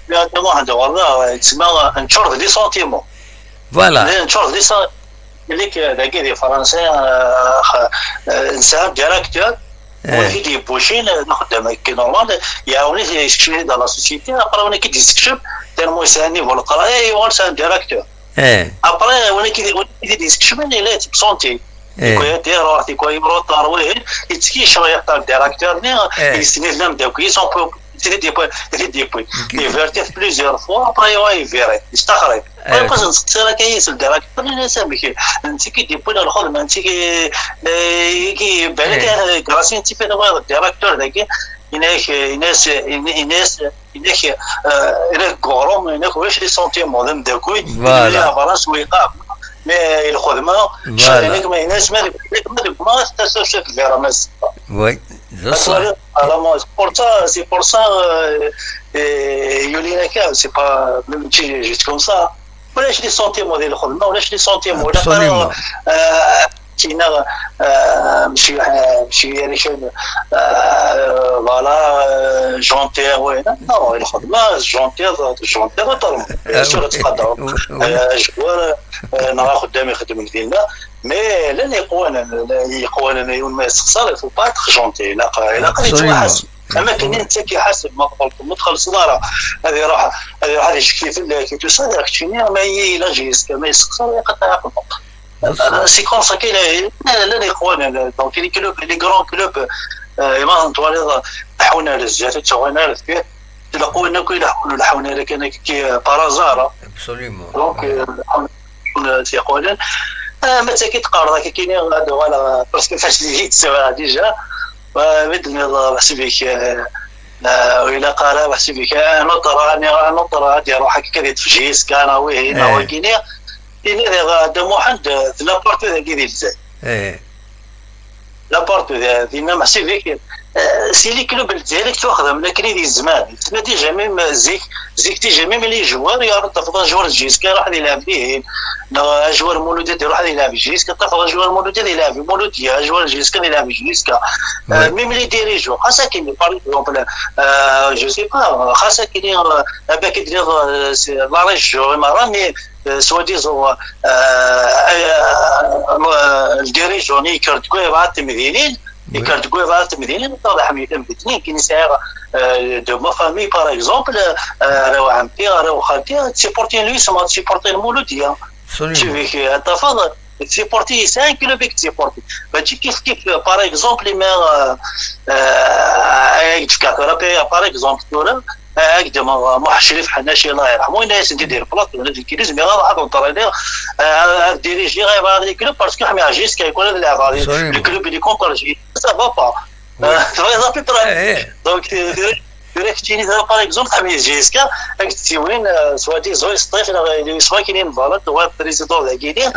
نكون واحد والله تسمى نشرد لي سونتيمون فوالا نشرد لي اللي داكي دي فرنسي نساب ديريكتور وكي ديبوشين نخدم كي نورمال يعاوني يشكي dans la société après وانا كي ديستكشف تالمو يسالني ولا قرايه يوالس ديريكتور après وانا كي ديستكشف انا لا بسونتي كويتي روحتي كوي روطار وين يتسكي شويه تاع ديريكتور يسني لهم داكي سون بو ديبوي يفيرتي بليزيور فوا après واي فيري يستخرج باش نسقسي كيس الديريكتور اللي سامحي انت كي ديبوي الخدمه انت كي بالك كراسي انت في الديريكتور داكي الناس غورم هناك واش لي سونتيمون داكوي اللي فرنسا ويقع مي الخدمه شاريك ما يناش ما تستشف فيها ماس وي c'est pour ça يولينا كاع سي با ميم تجي جيت كوم سا ولاش لي سونتيمون ديال الخدمه ولاش لي سونتيمون ولا كاينه ماشي يعني كاين فوالا جونتير وين نو الخدمه جونتير طرم سور تقدر جوار نرا خدام يخدم لينا مي لن يقوانا يوم ما يستخسر فو با تخ جونتي لا قريت حاسب اما كاين انت كيحاسب ما قلت مدخل صداره هذه راح يشكي في كي تصدق كتشيني ما يلا جيس ما يستخسر يقطع عقله c'est comme ça qu'il est les اخوان دونك لي كلوب لي غران كلوب ما نتوالي حونا للزيت تشوينا فيه تلقوا انكم يلحقوا الحونا لكن كي بارازارا ابسوليومون دونك يقولون متى كيتقارض كاينين هذا ولا باسكو فاش اللي جيت سوا ديجا بدنا بحسبك وإلا قال بحسبك نطر هادي روحك كذا تفجيس كان وين وكيني دمو حد لابورت ذا كي ديال لابورت ذا دينا محسبك سي لي كلوب ديالك تخدم لكن ديال الزمان تما ديجا ميم زيك ديجا ميم لي جوار يعرض تفضل جوار جيسكا راح يلعب به جوار مولودات يروح يلعب جيسكا تفضل جوار مولودات يلعب مولوديا جوار جيسكا يلعب جيسكا ميم لي ديريجو خاصة كاين باغ اكزومبل جو سي با خاصة كاين باك دير لا ريجيون مي سوا ديزو الديريجون يكرتكو يبعث تمثيلين يكرتكو يبعث تمثيلين طالع حميتهم باثنين كاين ساعه دو ما فامي باغ اكزومبل راهو عمتي راهو خالتي تسيبورتي لوي سما تسيبورتي المولوديه شوفيك تفضل تسيبورتي 5 كيلو بيك تسيبورتي فهادشي كيف باغ اكزومبل ما تفكر باغ اكزومبل هكذا ما شريف حناشي الله يرحمه الناس انت دير بلاصه ولا دير كيلوز مي غادي نعطيو طريقه ديريجي غير هذا الكلوب باسكو حمي عجيز كيكون هذا اللاعب غادي الكلوب اللي كونتر جي سا با با تري زابي دونك ديريكتيني باغ اكزومبل حمي جيسكا اكتيوين سوا دي زوي ستيف سوا كاينين فالات هو بريزيدون ذا كيدير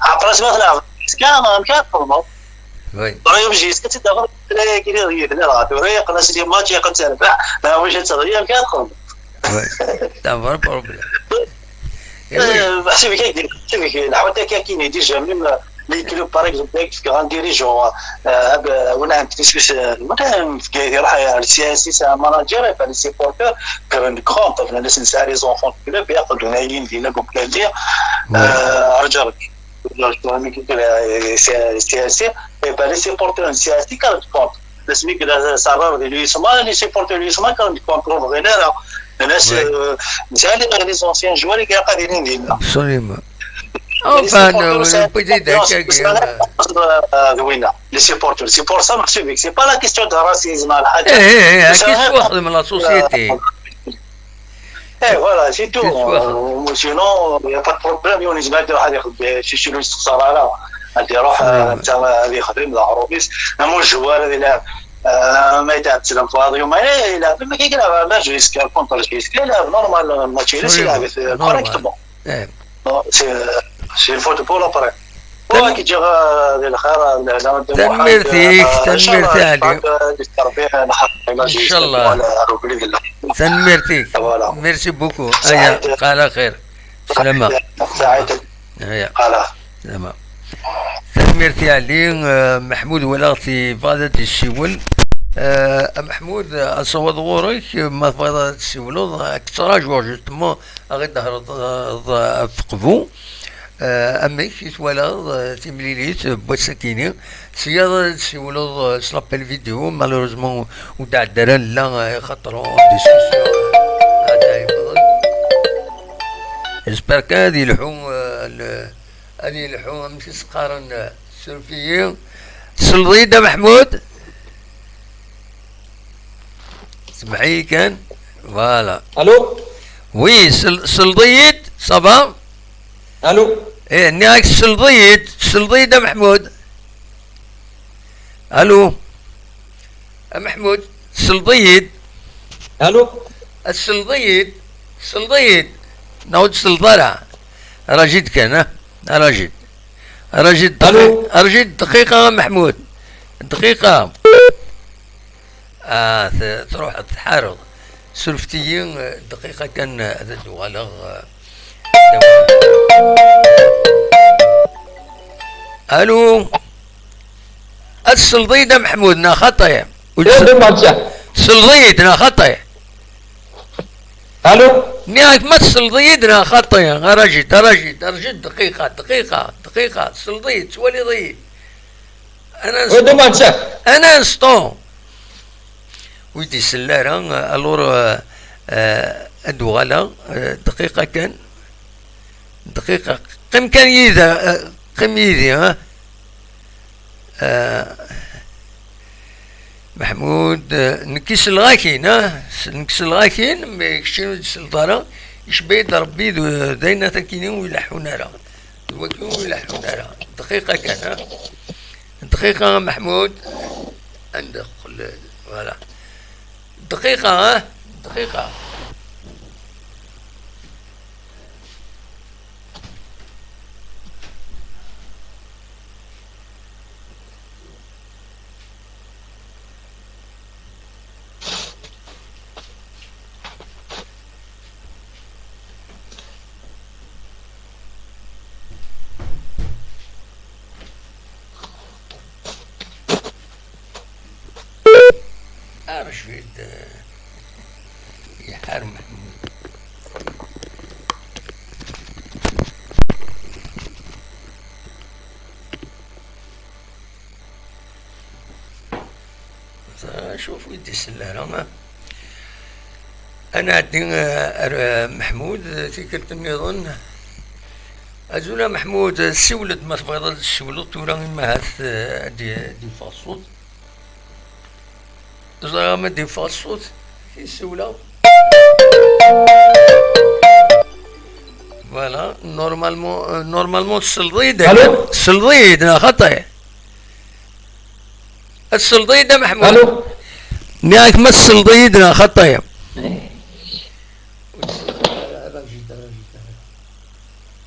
ابريس ما تلعب جيسكا ما كان وي رايم جيسكا تدخل لا كيدير لا راه ناس اللي ماتش يقد تربح ما واش تغير كتخدم دابا بروبليم حسبي كيدير حسبي الحوته كاينين ديجا ميم لي كلوب باغ اكزومبل غنديريجو وانا بالنسبه وانا يروح السياسي سا ماناجر فلي سيبورتور كان كونت الناس نساء لي زونفون كلوب ياخذوا نايين ديالنا بوكلادير رجال السياسي لي سيبورتور السياسي كانت كونت الناس كذا صرار ديال اليسما لي سيبورتور اليسما كانوا كونترول غير الناس نساء لي زونسيان جوار اللي قاعدين ديالنا ابسوليومون les supporters, c'est pour ça que c'est pas la question de racisme, question de la société. Voilà, c'est tout. Sinon, il n'y a pas de problème. On est mal de chez le Sahara. انت روح انت هذه خدم العروبيس مو الجوار هذه ما يتعب فاضي وما يلعب ما كيلعب ما جيسك كونتر جيسك يلعب نورمال ماتش يلعب كوريكتومون سي الفوتبول ابري وكي تجي الخير تنميرتي عليك ان شاء الله تنميرتي ميرسي بوكو هيا قال خير سلامة سلامة تنميرتي عليك محمود ولغتي فاضة الشيول محمود اصوات غورك ما فاضة الشيول اكثر جوار جوستمون غير ظهر فقفو اما كيت ولا تمليليت بوسكيني سياده سيولو سلاب الفيديو مالوريزمون ودع الدران لا خاطرو ديسكسيون هذا يفضل جيسبر كان هادي يلحو ماشي سقارن سلفيين سلضيدة محمود سمعي كان فوالا الو وي سلضيد صبا الو ايه نياك سلضيد محمود الو محمود سلضيد الو السلضيد نعود سلطرة راجد كان راجد دقيقة محمود دقيقة تروح تحارب سلفتيين دقيقة كان هذا دوالغ الو السلضيدة محمودنا خطأ سلضيدنا خطأ الو نياك ما السلضيدنا خطأ رجد دقيقة سلضيد سوالي ضيد انا نسطون ويدي سلارة الور ادوغالا دقيقة كان دقيقة قم كان يذا قم يذي محمود نكيس الغاكين نكيس الغاكين ما يكشنو السلطانة يشبيد ربي داينا تكينين ويلحونا راه الوكيون ويلحونا راه دقيقة كان دقيقة محمود عندك فوالا دقيقة دقيقة رشيد يحرم محمود شوف ويدي السلالة انا عندي محمود تيكلتني ظن ازولا محمود سولد ما تبغي السولد ولا ما هات دي فاصوت زعما دي فاصوت يسولا فوالا نورمالمون السلضيد خطأ السلضيد محمود الو نياك ما السلضيد خطأ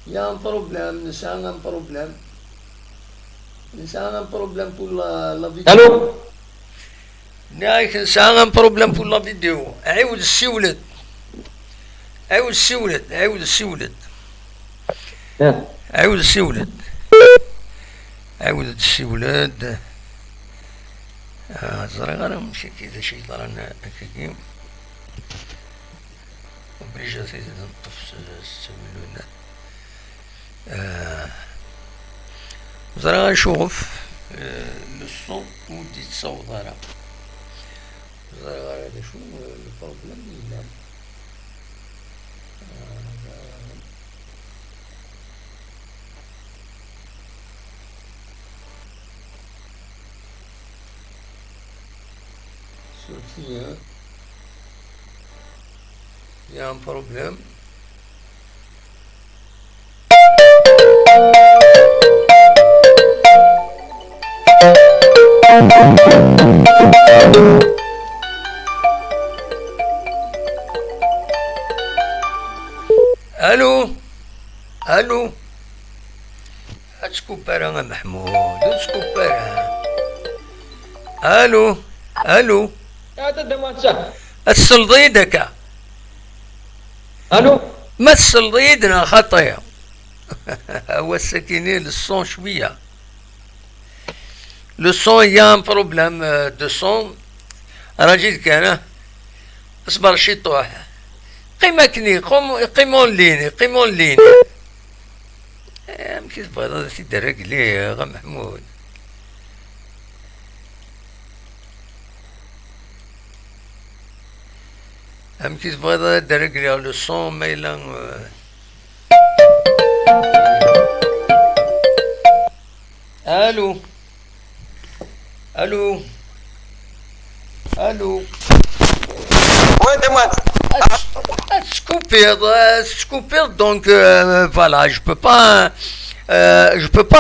يا بروبليم نسان بروبليم pour la vidéo الو نايك نسان بروبليم pour la vidéo عاود السولد عاود تسي ولاد زرا غير مشي كذا شي طران هكاكي وبريجا سيدي نطف السميلونات زرا غنشوف لو ودي تصوت راه زرا غير هذا شو البروبليم ولا il y a un problème. Allô? Allô? Atskupara nga Mahmoud, atskupara. Allô? Allô? السلضيدك الو ما السلضيدنا خطية هو السكينين للصون شوية لو صون يا ان بروبليم دو صون راجل كان اصبر شي طوح قيمكني قيمون ليني مكي تبغي هذا تيدرك ليه غا محمود كي تبغي درك لي لو صون مايلا الو الو الو وين دمات سكوبير donc voilà je peux pas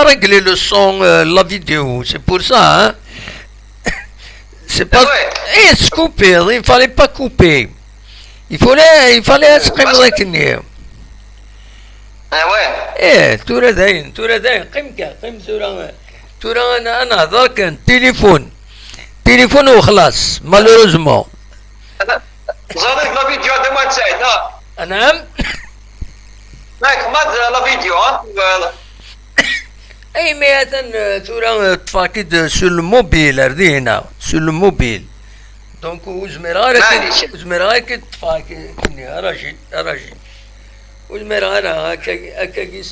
régler le son la vidéo c'est pour ça hein c'est pas scoupir il fallait pas couper il fallait اسقم لكني وين تورا داين قم تورا انا هضر كان تليفون وخلاص مالوروزمون زادك لا فيديو دمات سعيد نعم ماك ماد لا فيديو اي مية تورا تفاكد سور الموبيل هردي هنا سور الموبيل دونك وزميرارك تفاكدني راشد وزميرارا هكاكي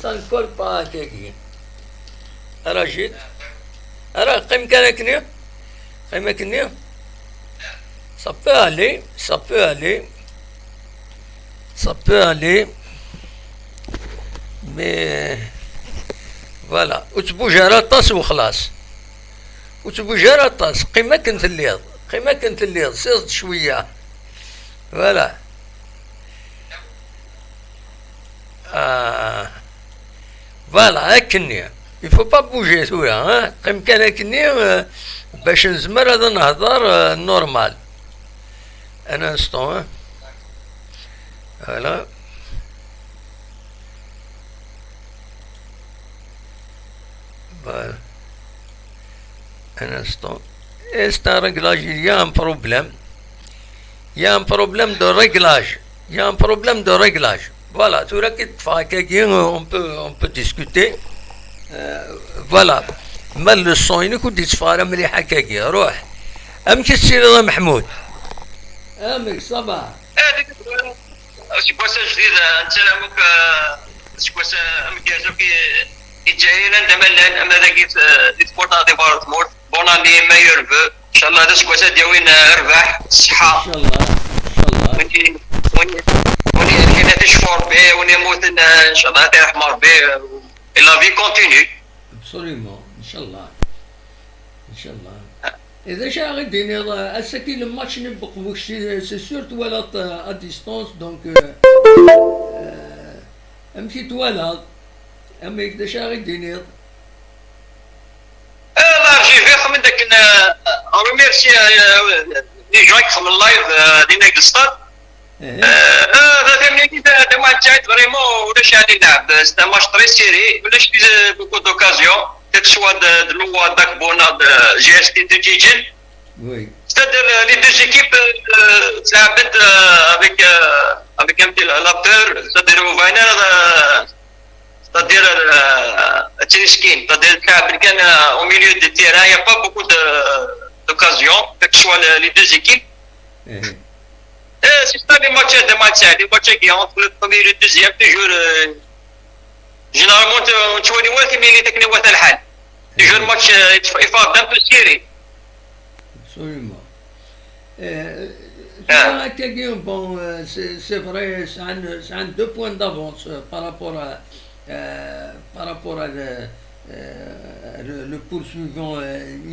سان كول با هكاكي راشد راه قيم كان كني ça peut aller mais voilà وتبوج على الطاس وخلاص وتبوج على الطاس قيمة كنت الليض سيصد شوية فوالا فوالا هاكني يفو با بوجي ثورا ها قيم كان هاكني باش نزمر هذا نهضر نورمال ان انستون فوالا voilà un instant et c'est un réglage il y a un problème de réglage voilà tout là qui on peut discuter voilà ما le son il كنت يتفارى مليح هكاكي روح امشي السير محمود امك صباح سكواسا جديدة نسلمك سكواسا مكيازوك يجينا عندما الان اما ذاك سبورتا دي بارتمورت بوناني مايور فو ان شاء الله هذا سكواسا ديالنا ارباح الصحة ان شاء الله وني كاين تشفور به وني موت ان شاء الله ترحمر به لا في كونتينيو ابسوليومون ان شاء الله إذا شا غديني السكين الماتش نبقى واش سي سور توالط ا ديستونس دونك امشي توالط اما إذا شا غديني الله يرجي فيكم من داك ريميرسي لي جايك من اللايف دينا الستاد هذا فهمني هذا ما تاعت فريمون ولاش غادي نلعب ستا ماتش تري سيري ولاش بوكو دوكازيون soit de l'eau d'Akbona de GST de Tijin. Oui. C'est-à-dire les deux équipes avec un petit lapteur, c'est-à-dire au Vainer, c'est-à-dire Triskin, c'est-à-dire quelqu'un au milieu de terrain, il n'y a pas beaucoup d'occasions, que ce soit les deux équipes. C'est ça les matchs qui entre le premier et le deuxième, toujours. Généralement, tu vois les watts, mais les techniques watts al-hal. Toujours le match, il faut un peu serré. Absolument. Bon, c'est vrai, ça a 2 points d'avance par rapport à le poursuivant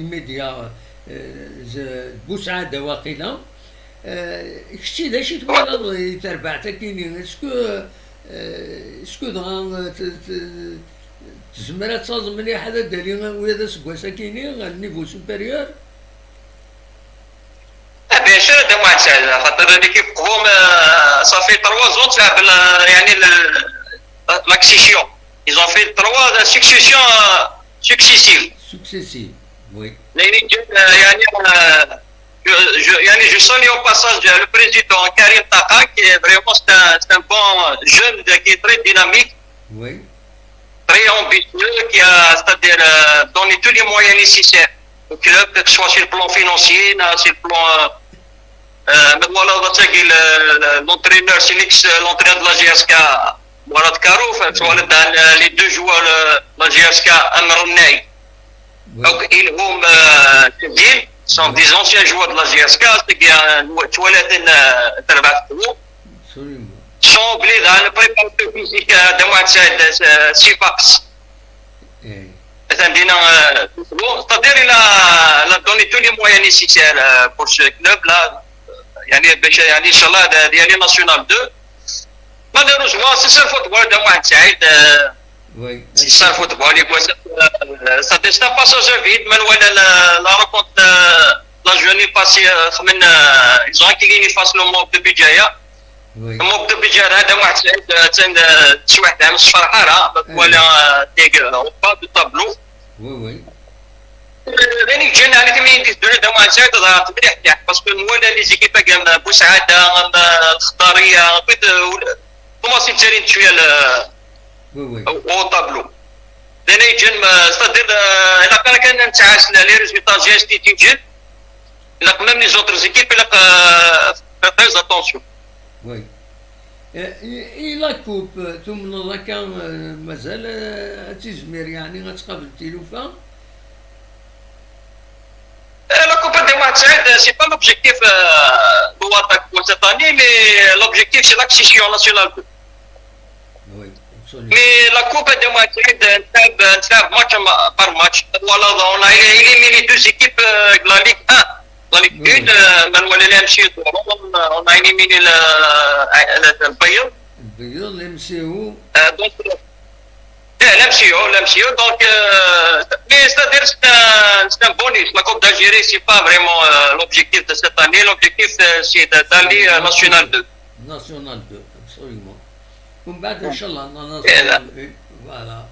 immédiat Boussaïd واقيلا. كشتي دا شي تبغى يتربعتك كاينين اسكو دغا تزمر تصاز مليح هذا دالي وهذا سكواسا كاينين النيفو سوبيريور. بيان سور هذا ماتش خاطر ليكيب قوم صافي 3 زون تلعب يعني l'accession. Ils ont fait 3 successions successives. Oui. Je salue au passage le président Karim Taka, qui est vraiment c'est un bon jeune qui est très dynamique, oui, très ambitieux, qui a c'est-à-dire donné tous les moyens nécessaires au club, que ce soit sur le plan financier, sur le plan l'entraîneur, c'est l'entraîneur de la GSK, Mourad Karouf, les 2 joueurs de la GSK, Amr Ney. Donc ils ont sont des anciens joueurs de la GSK, sont obligés de préparer physique de match de Sifax. C'est-à-dire il a donné tous les moyens nécessaires pour ce club-là. Inch'Allah, d'y National 2. Malheureusement, c'est ça le football de match. Oui. C'est ça le football. Ça c'est un passage vide, mais la rencontre la journée passée, ils ont acquis face au mob de Bijaya. Le mob de Bijaya, هذا واحد شي واحد عام الشرحارة ولا تيق au bas du tableau. Oui. يعني جينا على كمية يدير هذا واحد شيء تظهر مليح باسكو ولا لي زيكيب كاع بوسعادة الخضارية commencé à tirer au tableau. C'est-à-dire, il a quand même les résultats GST, même les autres équipes, il a fait très attention. Oui. Et la coupe, tout le monde a quand même تزمير يعني غتقابل التلوفة. La Coupe des matchs, c'est pas l'objectif de l'attaque pour cette année, mais l'objectif c'est l'accession nationale. Oui. Mais la Coupe des matchs, match par match. Voilà, on a éliminé 2 équipes de la Ligue 1. La Ligue 1, on a éliminé le Bayern. l'MCO. L'MCO, donc, mais c'est-à-dire c'est un bonus. La Coupe d'Algérie, c'est pas vraiment l'objectif de cette année. L'objectif, c'est d'aller National 2. National 2, absolument. ومن بعد ان شاء الله نصل فوالا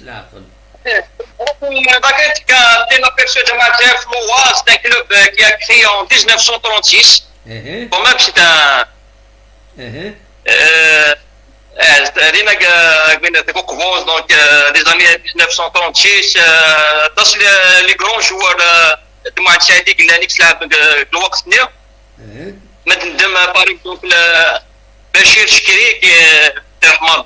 سلاقل. T'es l'aperçu de Mathieu Floa, c'est un club qui a créé en 1936. Quand même, c'est un. Donc, les années 1936, les grands joueurs de Mathieu qui l'ont le Maintenant, par exemple, Bachir Chikiri, qui est mort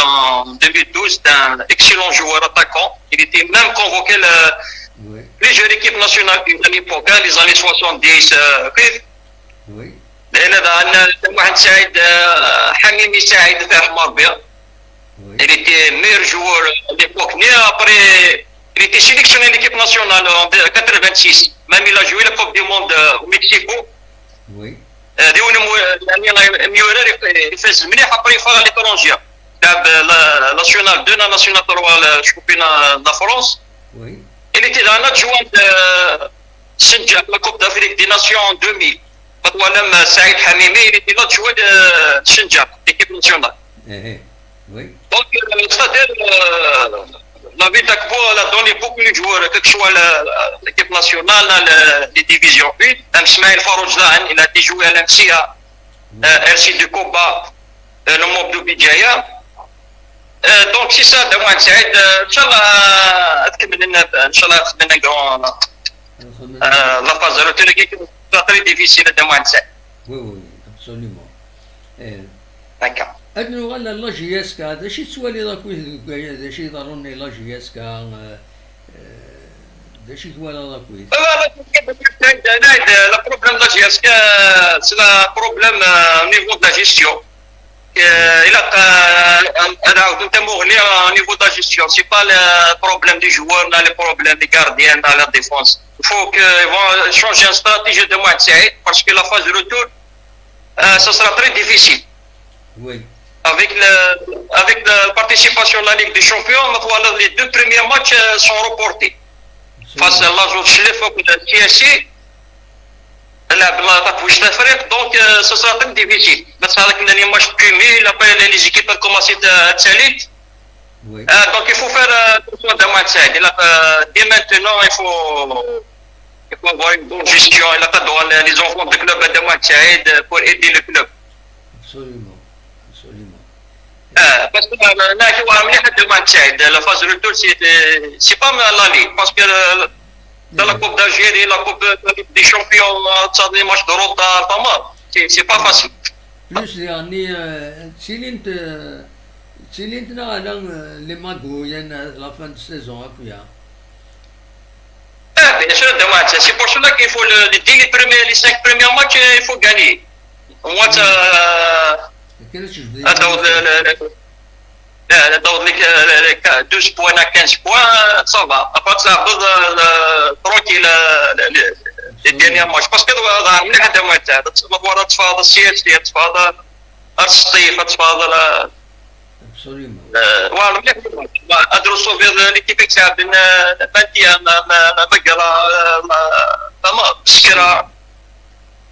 en 2012, c'est un excellent joueur attaquant. Il était même convoqué plusieurs équipes nationales à l'époque, les années 70. Oui. Hamimi Saïd il était meilleur joueur à l'époque. Après, il était sélectionné à l'équipe nationale en 1986. Même il a joué la Coupe du Monde au Mexico. Oui. يفاز مليح ابري يفرغ على l'étranger لعب ناسيونال 2 ناسيونال 3 الشامبيون د فرنسا. Oui. Il était dans l'adjoint de Sinja, la Coupe d'Afrique des Nations en 2000. Fatoualem Saïd Hamimi, il était l'adjoint de Sinja, l'équipe nationale. Oui. Donc, c'est-à-dire, la ville d'Akbo a donné beaucoup de joueurs, que ce soit l'équipe nationale, les divisions 1. Msmaïl Faroujlan, il a été joué à l'MCA, RC de Koba, le mob de Bidjaya. دونك سي سا دوان سعيد ان شاء الله تكمل لنا ان شاء الله تخدم لنا كرون لا فاز روتور كي تري ديفيسيل دوان سعيد وي ابسوليومون هكا أنو غالا لا جي اس كا هذا شي توالي هذا شي ضروري لا جي اس كا هذا شي توالي ذاك لا بروبليم لا جي اس كا سي لا بروبليم نيفو دا جيستيون الى انا عاود انت مغني نيفو دا جيستيون سي با البروبليم دي جوار لا لي بروبليم دي غارديان لا ديفونس فوك يفون شونجي ان استراتيجي دو موان سعيد باسكو لا فاز روتور ça sera très difficile. Oui. Avec la participation à la Ligue des Champions, les 2 premiers matchs sont reportés. Face à l'Azur Chlef ou le TSC, donc ce sera très difficile. Mais avec les matchs cumulés, les équipes ont commencé à s'aller. Oui. Donc il faut faire attention à match. Dès maintenant, il faut avoir une bonne gestion. Il a les enfants de club de match pour aider le club. Absolument. Absolument. Parce que là, il faut amener de match. La phase de retour, c'est pas mal la Ligue. Parce que dans la Coupe d'Algérie, la Coupe des Champions, ça a des matchs de retard, pas mal. C'est pas facile. Plus, يعني تسيلينتنا على لي ماغوين لا فان دو سيزون هكايا. Bien sûr, de match. C'est pour cela qu'il faut les 5 premiers matchs, il faut gagner. Au moins, لا 12 points à 15 points, ça va. Après ça, tranquille les derniers matchs. Parce que مليح هذا الماتش هذا المباراة تفاضل السياسية تفاضل الصيف تفاضل Absolument. والله مليح ادرسوا في ليكيب تاع المانتيا مقرا تمام سكرا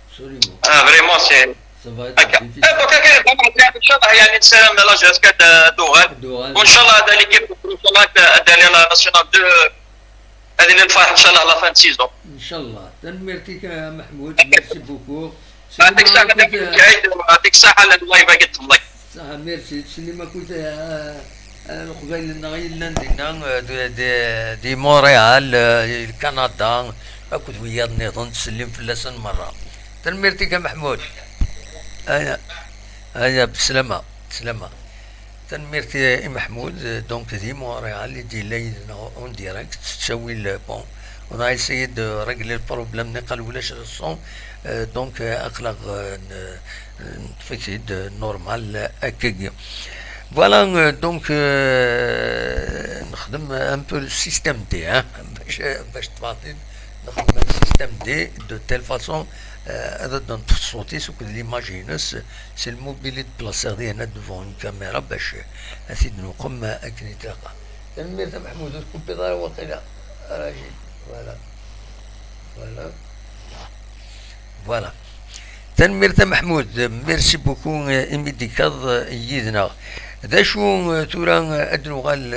Absolument. فريمون سي Ça va être هكا difficile. دونك ان شاء الله يعني نسلم لا جاز كاد دوغان وان شاء الله هذا ليكيب ان شاء الله هذا لا ناسيونال 2 هذه اللي نفرح ان شاء الله لا فان سيزون ان شاء الله تنميرتك يا محمود ميرسي بوكو يعطيك الصحة يعطيك الصحة الله يبارك الله صح ميرسي سليما كنت قبيل نغيل دي مونريال الكندا كنت ويا نظن تسلم في اللسان مرة تنميرتك يا محمود هيا بسلامة بسلامة تنميرتي محمود دونك دي مونريال دي لينا اون ديريكت تسوي بون on a essayé de régler le problème نقل ولاش الصون دونك اقلق فيكسيد نورمال هكاك فوالا دونك نخدم ان بو السيستيم دي باش تفاضل نخدم السيستيم دي دو تيل فاسون هذا دون تصوتي سوك ليماجينس سي الموبيلي بلاصيغ دي هنا ديفون كاميرا باش اسيد نقوم اكني تلقى تنمير محمود الكمبيوتر وقيلا راجل فوالا فوالا فوالا تنميرت محمود ميرسي بوكو إميديكاض يدنا ذا شو تورا أدنو غال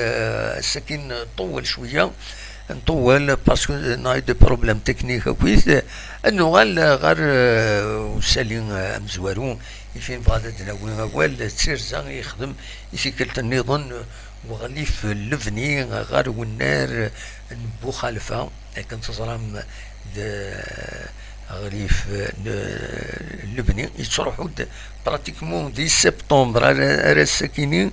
السكين طول شوية نطول باسكو ناي دو بروبليم تكنيك كويس أدنو غال غار وسالين مزوارون يفين فادا دناوين أول تسيرزان يخدم يسيكلت النظام وغليف اللفني غار والنار نبو خالفة لكن تصرام غريف اللبني يتروحوا براتيكمون دي سبتمبر على الساكنين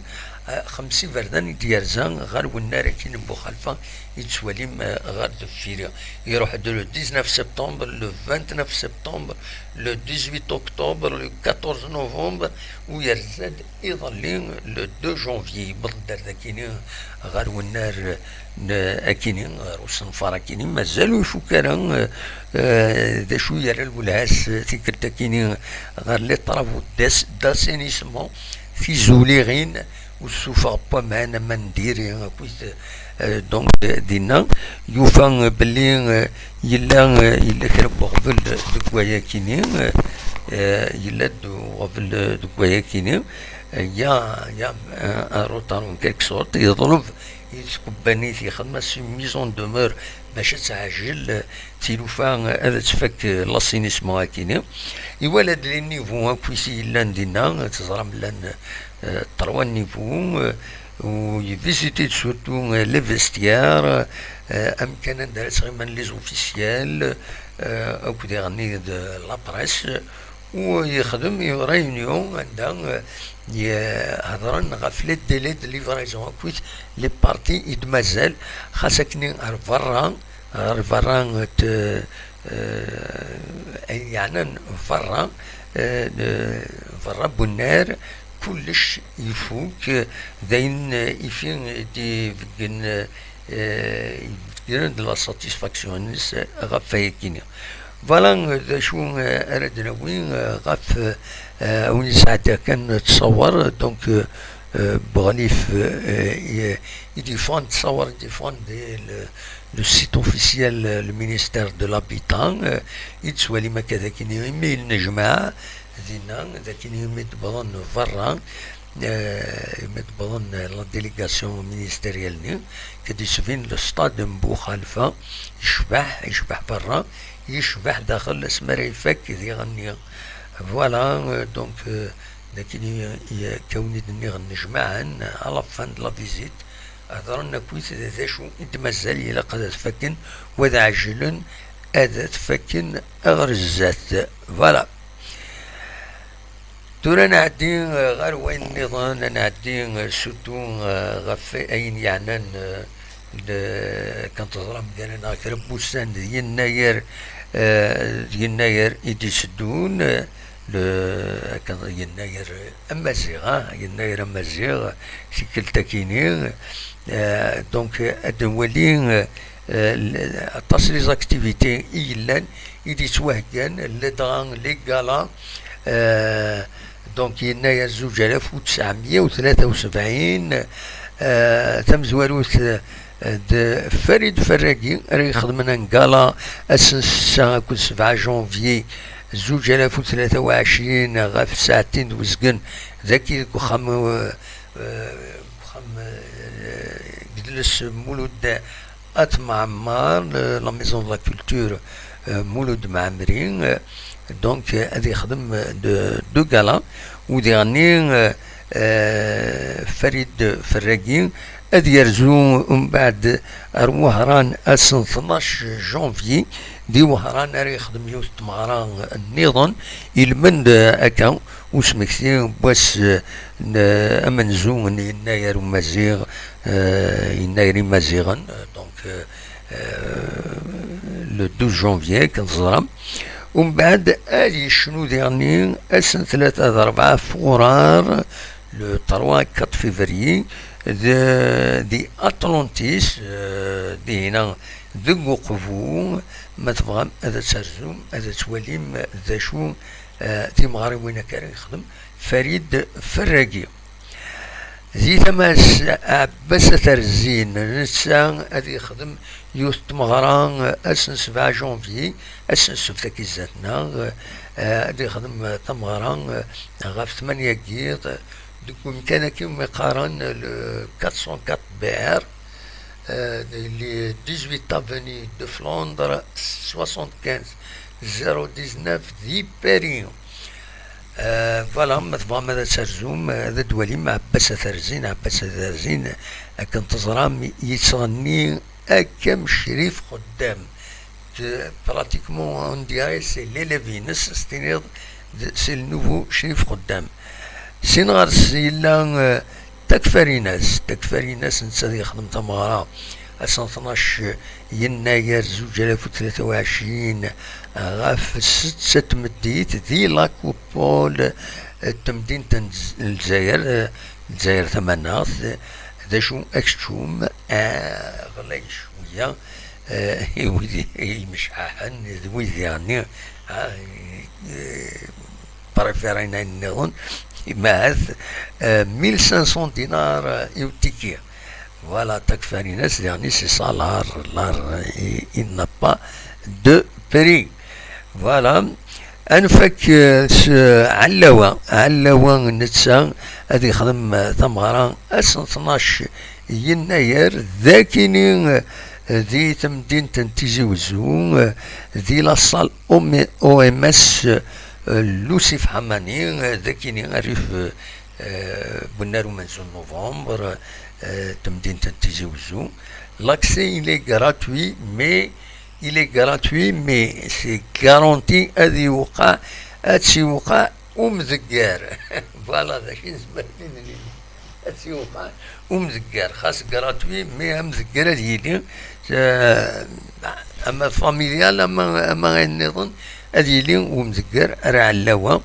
50 فردان ديارزان غار والنار كاين بوخالفه يتسواليم غار دفيريا يروح دو 19 سبتمبر لو 29 سبتمبر لو 18 اكتوبر لو 14 نوفمبر ويرزاد يظلين لو 2 جونفي بالدار كاينين غار والنار اكينين غار الصنفار كاينين مازالوا يفكروا دا شويه الولهاس تيكرتا كاينين غار لي طرافو داسينيسمون في زوليغين والسوفا با معنا ما ندير كويس دونك دينا يوفا بلي يلا كربو قبل دكوايا كينين يلا قبل دكوايا كينين يا روتار كيك سورت يضرب يتكباني في خدمة سي ميزون دومور باش تعجل تيلوفا هذا تفك لاسينيسمون كينين يولد لي نيفو كويسي يلا ندينا تزرم لان 3 نيفو ويفيزيتي سورتو لي فيستيار امكان دارت غير من لي زوفيسيال او كدي غني لا بريس ويخدم ريونيون عندها يهضرن غف لي ديلي دو ليفريزون كويت لي بارتي يتمازال خاصك الفران الفران يعني فران فران بنار كلش يفوق داين يفين دي فين يديرن لا ساتيسفاكسيون غف هيكيني فوالا شو اردنا وين غف وين ساعتها كان تصور دونك بغليف يديفون تصور يديفون لو سيت اوفيسيال المينيستير دو لابيتان يتسوالي ما كذا كيني ايميل نجمع دينا ذاك يمدبضن فرا يمدبضن لا ديليغاسيون مينيستيريال كدي سفين لو ستاد مبو خالفه يشبح برا يشبح داخل اسمر يفك ذي غني فوالا دونك لكن كوني دني غنجمعا على فان لا فيزيت هضرنا كويس ذا شو انت مازال الى قد تفكن وذا عجل اذا تفكن اغرزات فوالا تورا نعدي غير وين النظام نعدي سوتو غف اين يعني كانت تظلم ديالنا كربوسان يناير يدي سدون كان يناير امازيغ شكل تاكيني دونك ادولين تصل لي زاكتيفيتي إيلان يدي توهكان لدغان لي كالا دونك يناير 2973 تم زواروت فريد فراقي راه يخدم كالا اسنسا كل 7 جونفي 2023 غاف ساعتين وزقن ذاكي وخم جلس مولود اتمعمار لا ميزون لا كولتور مولود معمرين دونك هذا يخدم دو كالا وديرني فريد فراقي هذا يرزو من بعد وهران 12 جونفي دي وهران راه يخدم يوسف مهران النظام يلمن هكا وسمكتي باش امنزو يناير ومزيغ يناير مزيغا دونك لو 12 جونفي كنظرام ومن بعد هادي شنو ديرني السنة 3 فورار لو 3 4 فيفري دي اتلانتيس دي هنا ذو قفو ما تبغى هذا ترزم هذا تواليم ذا شو تيمغاري وين كان يخدم فريد فراقي زي تماس عباس ترزين نسا هذا يخدم يوث تمغران اسن 7 جونفي اسن سفتاكي ذاتنا هذا يخدم تمغران غاف 8 كيط دوك كان كيما يقارن 404 بير اللي 18 افوني دو فلندر 75 019 دي بيريون فوالا مثلا ماذا ترزوم هذا دوالي مع عباس ثرزين كان تزرام يتصغني كم شريف خدام براتيكمون اون ديراي سي ليليفينس ستينيض سي النوفو شريف خدام سينغار سيلا تكفريناس نتا يخدم تمارا 12 يناير 2023 غاف 6 مديت ذي لاكوبول تمدينة الجزائر 8 ذا شو اكشوم غلاي شوية يمشححن ذوي يعني بريفيرينا النظن ماث 1500 دينار يوتيكي فوالا تكفاني ناس يعني سي سا لار il n'a pas de prix فوالا انفك علوا نتسا هذه يخدم ثمغران 12 يناير ذاكيني ذي تمدينة تيجي وزو ذي لاصال او ام اس لوسيف حماني ذاكيني عرف بنارو منزل نوفمبر تمدينة تيزي وزو. L'accès il est gratuit mais c'est garanti هذا يوقع هادشي يوقع ومزكار. فوالا داكشي نسمعتني هادشي يوقع ومزكار خاص gratuit مي مزكار هاد يلي اما فاميليال اما غير النظام هاد يلي ومزكار راه علاوه.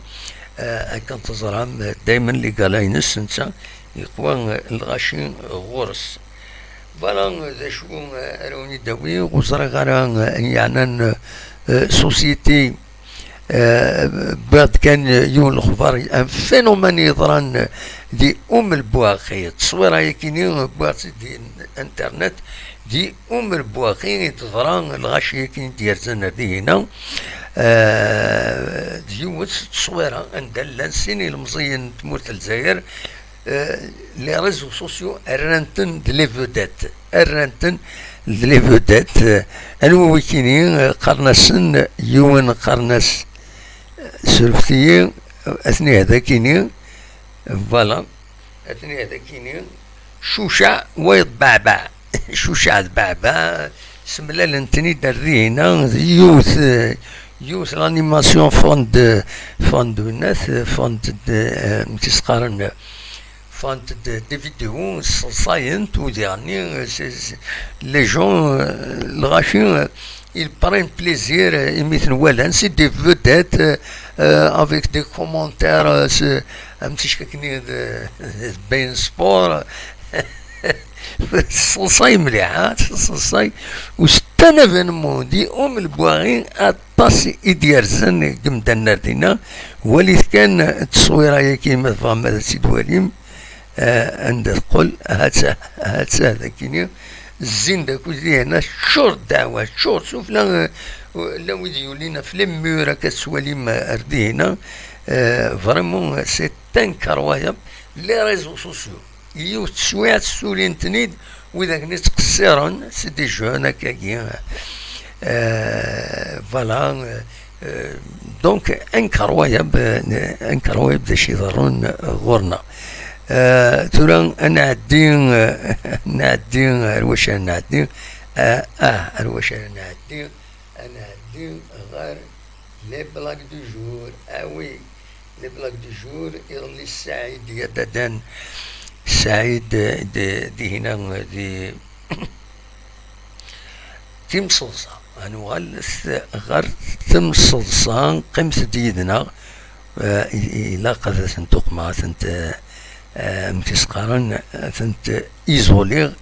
كنتظرهم دايما لي قالاينس نتا يقوى الغاشي غورس. فوالا ذا شو روني داوي وزرا غارا يعني سوسيتي بعد كان يون الخبار ان فينومين يضران دي البواخي تصويره يكيني بواخ دي انترنت دي البواخي تضران الغاشي كاين ديال زنادي هنا ديوت تصويره اندل سيني المزين تموت الجزائر لي ريزو سوسيو ارنتن دي لي فودات انو ويكيني قرنسن يون قرنس سلفتي اثني هذا كيني فوالا اثني هذا كيني شوشع ويضبعبع شوشع ضبعبع سملا لنتني درينا يوث لانيماسيون فوند الناس فوند تسقارن فوند دي فيديو ساينت و يعني لي جون الغاشي ils prennent plaisir مثل ولا سي دي فودات افيك دي كومونتير متيش كني بين سبور صلصاي مليحة صلصاي وستانا فينمون دي البواغي اطاسي اديرزن قمدا ناردينا وليت كان التصويره كيما فما سيد وليم عند تقول هات هذا كيني الزين داك وزي هنا شور دعوة شور شوف لا ويديو لينا في الميورا كتسوالي ما اردي هنا فريمون سي انكرويابل لي ريزو سوسيو يو تسويات سولين تنيد وذاك نيت قصيرون سي دي جون هكاكي فوالا دونك انكرويابل باش يضرون غورنا. ترى نعدي الواش نعدي الواش نعدي غير لي بلاك دو جور وي لي بلاك دو جور يرلي السعيد يا دادان سعيد دي هنا دي تمصلصة غنغلس غير تمصلصة قمت ديدنا إلا قد سنتوق ما سنت متسقارن ثنت ايزوليغ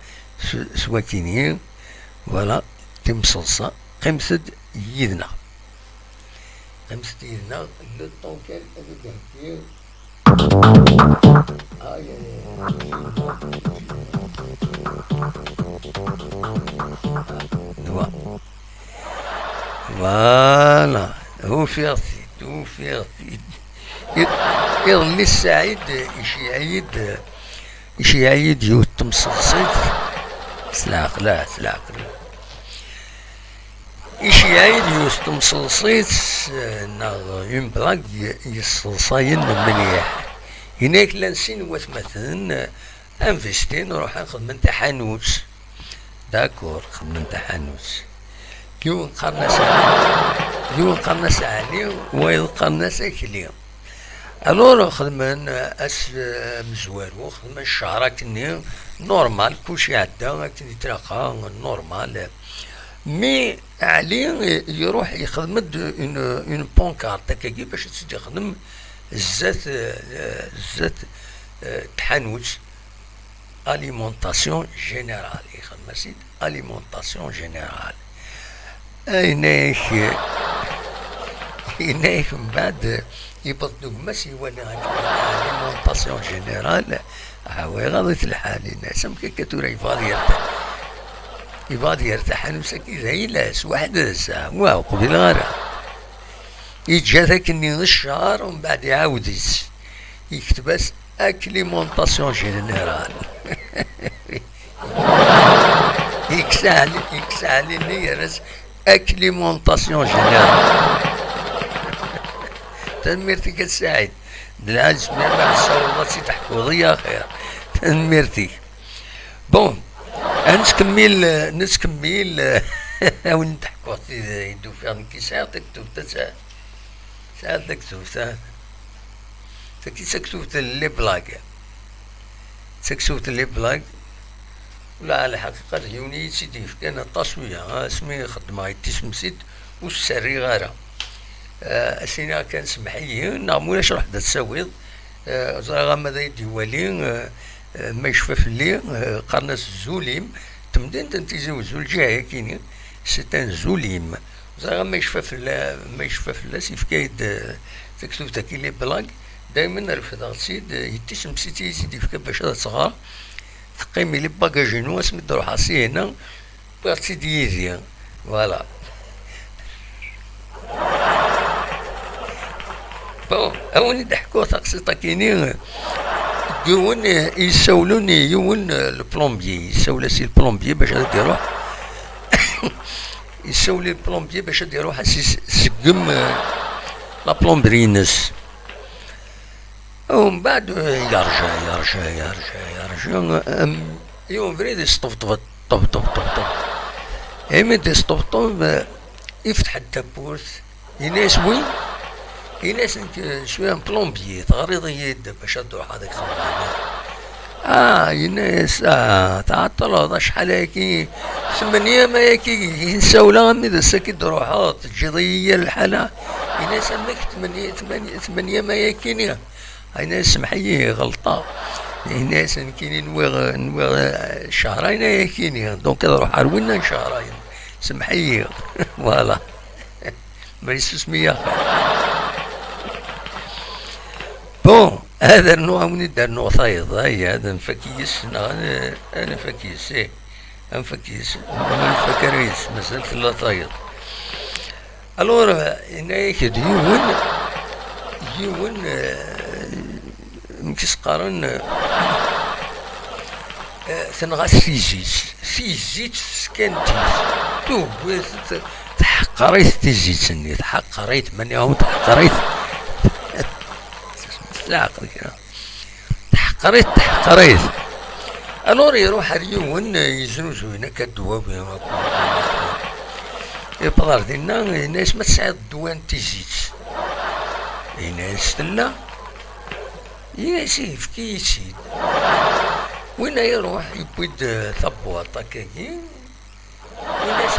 سواكيني فوالا تمصلصة قمسد يدنا لو طون كان هذاك فوالا هو فيغتي يظل السعيد يعيد يوتم صلصيت سلاق لا يعيد يوتم صلصيت ناغ ينبلاك يصلصاين مليح هناك لانسين مثلا انفستين نروح نخدم نتا حانوت داكور خدم نتا حانوت كيو قرناس علي ويقرناس اكلي الور خدمن اس مزوارو خدمن الشهر كني نورمال كلشي عدا كني تلاقى نورمال مي علي يروح يخدم اون بونكارت هكاكي باش تخدم الزات تحانوت اليمونطاسيون جينيرال يخدم سيد اليمونطاسيون جينيرال هناك من بعد يبطلوا ماشي وانا اليمونطاسيون جينيرال هاوي غلط الحال الناس كتورا يفاضي يرتاح نمسك زي لاس واحد ساعة واو قبل غارة يجي هذاك الشهر ومن بعد يعاود يكتب بس اكليمونطاسيون جينيرال يكسالي اللي يرس اكليمونطاسيون جينيرال تنميرتي كتساعد بالعكس ما تصور الله تحفظي خير تنميرتي بون نتكمل وين نضحكوا يدو فيها كي ساعة تكتب ساعة تكتب تكتب لي بلاك تكتب لي بلاك ولا على حقيقة يوني سيدي كان التصوية اسمي خدمة يتسمسيت والسري غارة اسينا كان سمحيه نعمولاش روح تسويض زرا ماذا يدي ولي ما يشفف لي قرناس الزوليم تمدين تنتيزو زول جاي كيني ستان زوليم زرا ما يشفف لا سيف كايد تكتب تاكيلي بلاك دايما رفض سيد يتسم سيتي سيدي فكا باش صغار تقيمي لي باكاجينو اسمي تروح هنا بغات ديزي فوالا بون أوني ضحكوا تقصيطة كيني يون يسولوني يون البلومبيي يسول سي البلومبيي باش غادي يروح يسولي البلومبيي باش غادي يروح سقم لا بلومبرينس ومن بعد يرجع يوم بريد يستفطف طب ايمن يستفطف يفتح التابوت يناس وين يناس شويه بلومبيي تغريض يد باش تروح هذاك يناس تعطل هذا شحال هاكي 8 ما هاكي ينساولا مي ساكت روحات تجي الحاله يناس امك 8 ما هاكي يناس محيي غلطه يناس كاينين نويغ شهرين هاكيني دونك نروح روينا شهرين سمحيي فوالا ما يسمي بون هذا النوع من دار نوع ثايض هاي هذا مفكيس انا فكيس ام فكيس ما نفكريش مسألة لا ثايض الور هناك يون مكيس قارن تنغاس فيزيت سكنتيز تو تحقريت تيزيتني تحقريت من يوم تحقريت عقلك تحقريت الور يروح اليوم يزوجو هنا كدوا يبقى دينا الناس ما تسعد الدوان تيزيت الناس لا يناس كيسيد وين يروح يبيد ثبوط كاكي الناس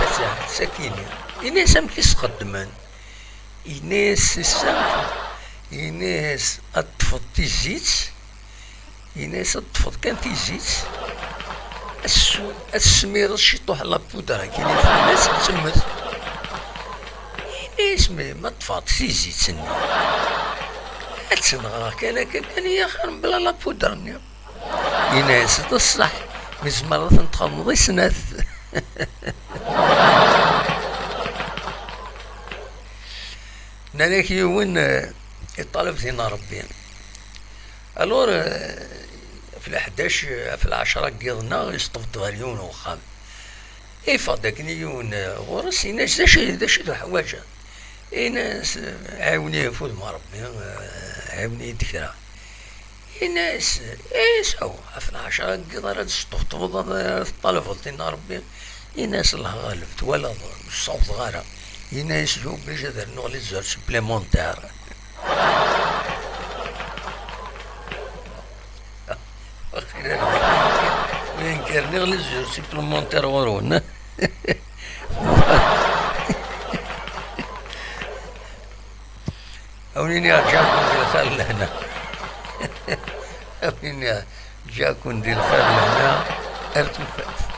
ساكينه الناس مكيس خدمان الناس يناس اطفط تيزيت يناس اطفط كان تيزيت السمير الشيطوح لابودرا كاين الناس تسمت يناس ما طفات تيزيت سني تنغرا كان هي خير بلا لابودرا يناس تصح مزمرة تنتخمضي سنات ناناك يوين الطالب فينا ربي الور في 11 في 10 قيضنا يصطفط غريون وخام فداك يون غرس ناس داش الحوايج ناس عاوني فوز مع ربي عاوني دكرا ناس سوا في 10 قيض يصطفط الطالب فينا ربي ناس الله غالبت ولا الصوت غارة ناس جو بجدر نغلي زور سبليمونتير وين كان نغلي زور سبليمونتير ورون أونيني جاكم ديال الخال لهنا أونيني جاكم ديال الخال لهنا ارتفعت